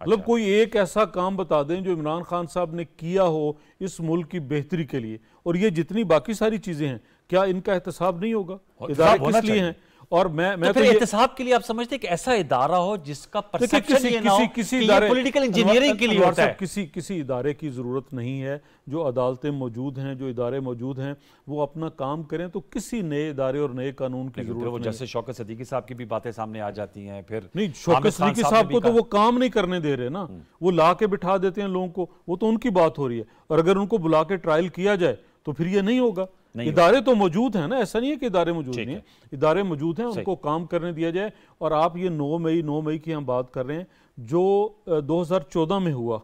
S4: मतलब कोई एक ऐसा काम बता दें जो इमरान खान साहब ने किया हो इस मुल्क की बेहतरी के लिए, और ये जितनी बाकी सारी चीजें हैं, क्या इनका एहतसाब नहीं होगा? इदारे किस लिए हैं? और मैं
S1: तो एहतसाब के लिए आप समझते हैं कि ऐसा इदारा हो जिसका परसेप्शन ये ना हो कि ये पॉलिटिकल इंजीनियरिंग के लिए होता है?
S4: किसी इदारे की जरूरत नहीं है। जो अदालतें मौजूद हैं, जो इदारे मौजूद हैं, वो अपना काम करें, तो किसी नए इदारे और नए कानून की जरूरत नहीं।
S1: जैसे शौकत सदीकी साहब की भी बातें सामने आ जाती हैं। फिर
S4: नहीं, शौकत सदीकी साहब को तो वो काम नहीं करने दे रहे ना, वो ला के बिठा देते हैं लोगों को, वो तो उनकी बात हो रही है। और अगर उनको बुला के ट्रायल किया जाए तो फिर ये नहीं होगा। इदारे तो मौजूद हैं ना, ऐसा नहीं है कि इदारे मौजूद नहीं है, इदारे मौजूद हैं, उनको काम करने दिया जाए। और आप ये 9 मई की हम बात कर रहे हैं, जो 2014 में हुआ,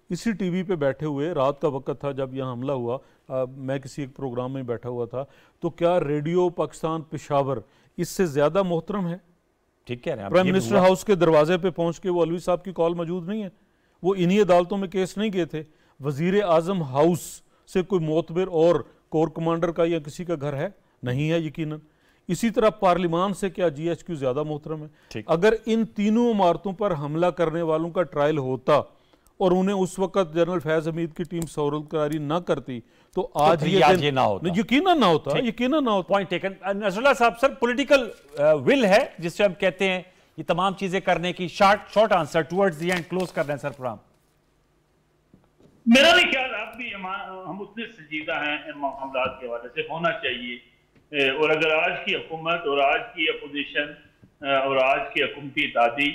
S4: इसी टीवी पे बैठे हुए, रात का वक्त था जब यहाँ हमला हुआ, मैं किसी एक प्रोग्राम में बैठा हुआ था, तो क्या रेडियो पाकिस्तान पेशावर इससे ज्यादा मोहतरम है?
S1: ठीक है,
S4: प्राइम मिनिस्टर हाउस के दरवाजे पे पहुंच के वो अलवी साहब की कॉल मौजूद नहीं है, वो इन्हीं अदालतों में केस नहीं गए थे। वजीर आजम हाउस से कोई मोतबर और कोर कमांडर का या किसी का घर है? नहीं है यकीनन। इसी तरह पार्लिमान से क्या GHQ ज्यादा मोहतरम है? अगर इन तीनों इमारतों पर हमला करने वालों का ट्रायल होता और उन्हें उस वक्त जनरल फैज हमीद की टीम सौरतकारी ना करती तो आज ये ना होता, यकीनन ना होता, यकीनन ना होता।
S1: Point taken. नजरुल्लाह साहब, सर पॉलिटिकल विल है जिससे हम कहते हैं ये तमाम चीजें करने की? Short answer towards the end, close कर रहे हैं सर प्रोग्राम।
S2: मेरा नहीं ख्याल आप भी हम उतने संजीदा हैं इन मामलों के हवाले से, होना चाहिए। और अगर आज की हुकूमत और आज की अपोजिशन और आज की हुकूमती इत्तेहादी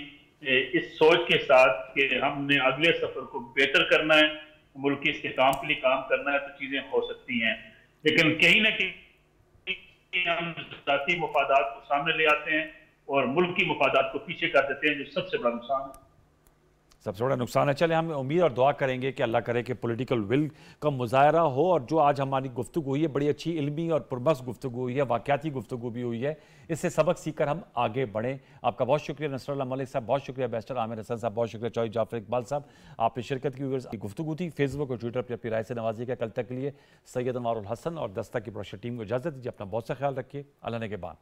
S2: इस सोच के साथ कि हमने अगले सफर को बेहतर करना है, मुल्क के इस्तेहकाम के लिए काम करना है, तो चीजें हो सकती हैं। लेकिन कहीं ना कहीं हम जाती मफादात को सामने ले आते हैं और मुल्क की मफादात को पीछे कर देते हैं, जो सबसे बड़ा नुकसान है।
S1: सबसे बड़ा नुकसान है। चले, हम उम्मीद और दुआ करेंगे कि अल्लाह करे कि पॉलिटिकल विल का मुजाहरा हो। और जो आज हमारी गुफ्तगू हुई है, बड़ी अच्छी इल्मी और पुरबस गुफ्तगू हुई है, वाक़याती गुफ्तगू भी हुई है, इससे सबक सीखकर हम आगे बढ़ें। आपका बहुत शुक्रिया नसरुल्लाह मलिक साहब, बहुत शुक्रिया बैरिस्टर आमिर हसन साहब, बहुत शुक्रिया चौधरी जाफर इकबाल साहब, आपने शिरकत की। गुफ्तगू थी, फेसबुक और ट्विटर पर अपनी राय से नवाजिएगा। कल तक के लिए सैयद अनवारुल हसन और दस्तक की प्रोडक्शन टीम को इजाज़त दीजिए। अपना बहुत सा ख्याल रखिए। अल्लाह ने के बाद।